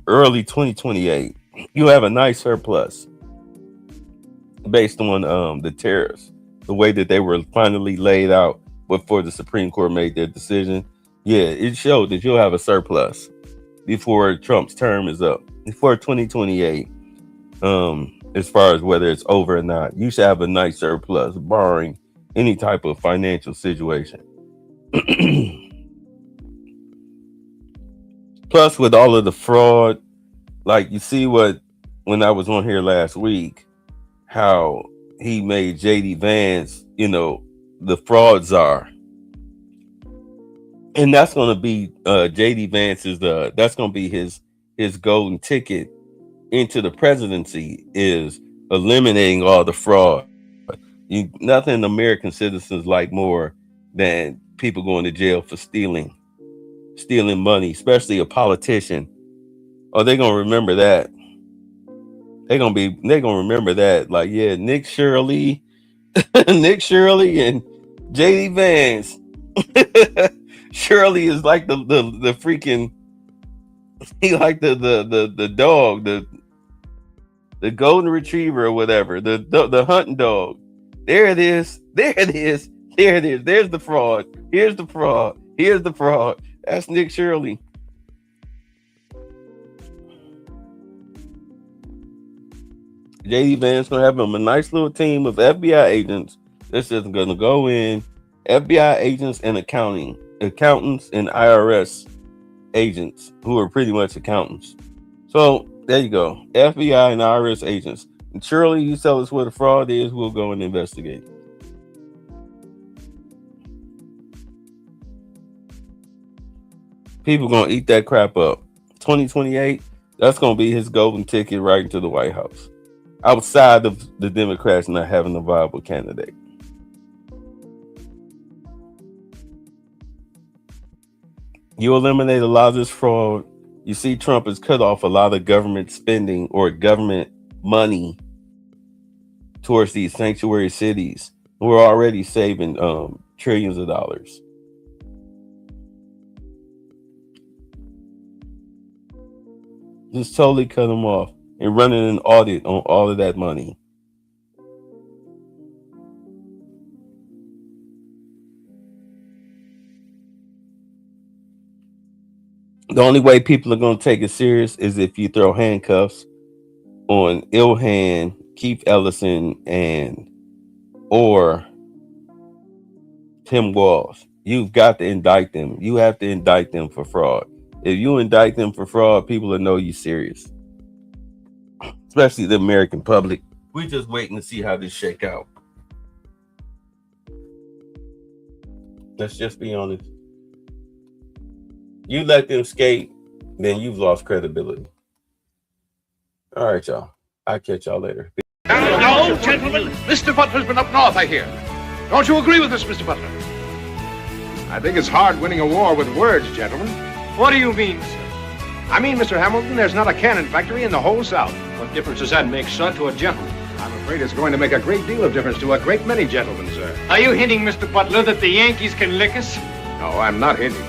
early 2028. You'll have a nice surplus based on the tariffs, the way that they were finally laid out before the Supreme Court made their decision. Yeah, it showed that you'll have a surplus before Trump's term is up, before 2028. As far as whether it's over or not, you should have a nice surplus, barring any type of financial situation. Plus, with all of the fraud, like you see when I was on here last week, how he made JD Vance, the fraud czar. And that's going to be JD Vance's, that's going to be his golden ticket into the presidency, is eliminating all the fraud. Nothing American citizens like more than people going to jail for stealing money, especially a politician. Oh, they're gonna remember that. They're gonna remember that. Like, yeah, Nick Shirley, and JD Vance. Shirley is like the freaking, he like the dog, the golden retriever or whatever, the hunting dog. There it is. There's the fraud. Here's the fraud. That's Nick Shirley. JD Vance gonna have him a nice little team of FBI agents. This is gonna go in, FBI agents and accountants and IRS agents who are pretty much accountants. So there you go, FBI and IRS agents. And Shirley, you tell us what the fraud is, we'll go and investigate. People gonna eat that crap up. 2028, that's gonna be his golden ticket right into the White House. Outside of the Democrats not having a viable candidate. You eliminate a lot of this fraud. You see Trump has cut off a lot of government spending or government money towards these sanctuary cities who are already saving trillions of dollars. Just totally cut them off and running an audit on all of that money. The only way people are going to take it serious is if you throw handcuffs on Ilhan, Keith Ellison, or Tim Walz. You've got to indict them. You have to indict them for fraud. If you indict them for fraud, people will know you're serious. Especially the American public. We're just waiting to see how this shake out. Let's just be honest. You let them skate, then you've lost credibility. All right, y'all. I'll catch y'all later. Now, gentlemen, Mr. Butler's been up north, I hear. Don't you agree with us, Mr. Butler? I think it's hard winning a war with words, gentlemen. What do you mean, sir? I mean, Mr. Hamilton, there's not a cannon factory in the whole South. What difference does that make, sir, to a gentleman? I'm afraid it's going to make a great deal of difference to a great many gentlemen, sir. Are you hinting, Mr. Butler, that the Yankees can lick us? No, I'm not hinting.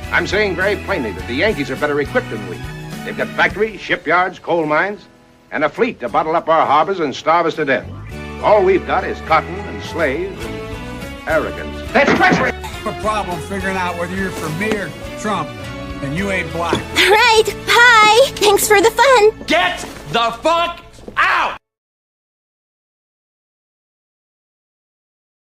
I'm saying very plainly that the Yankees are better equipped than we. They've got factories, shipyards, coal mines, and a fleet to bottle up our harbors and starve us to death. All we've got is cotton and slaves and arrogance. That's treachery! A problem figuring out whether you're for me or Trump, and you ain't black. Right. Hi. Thanks for the fun. Get the fuck out!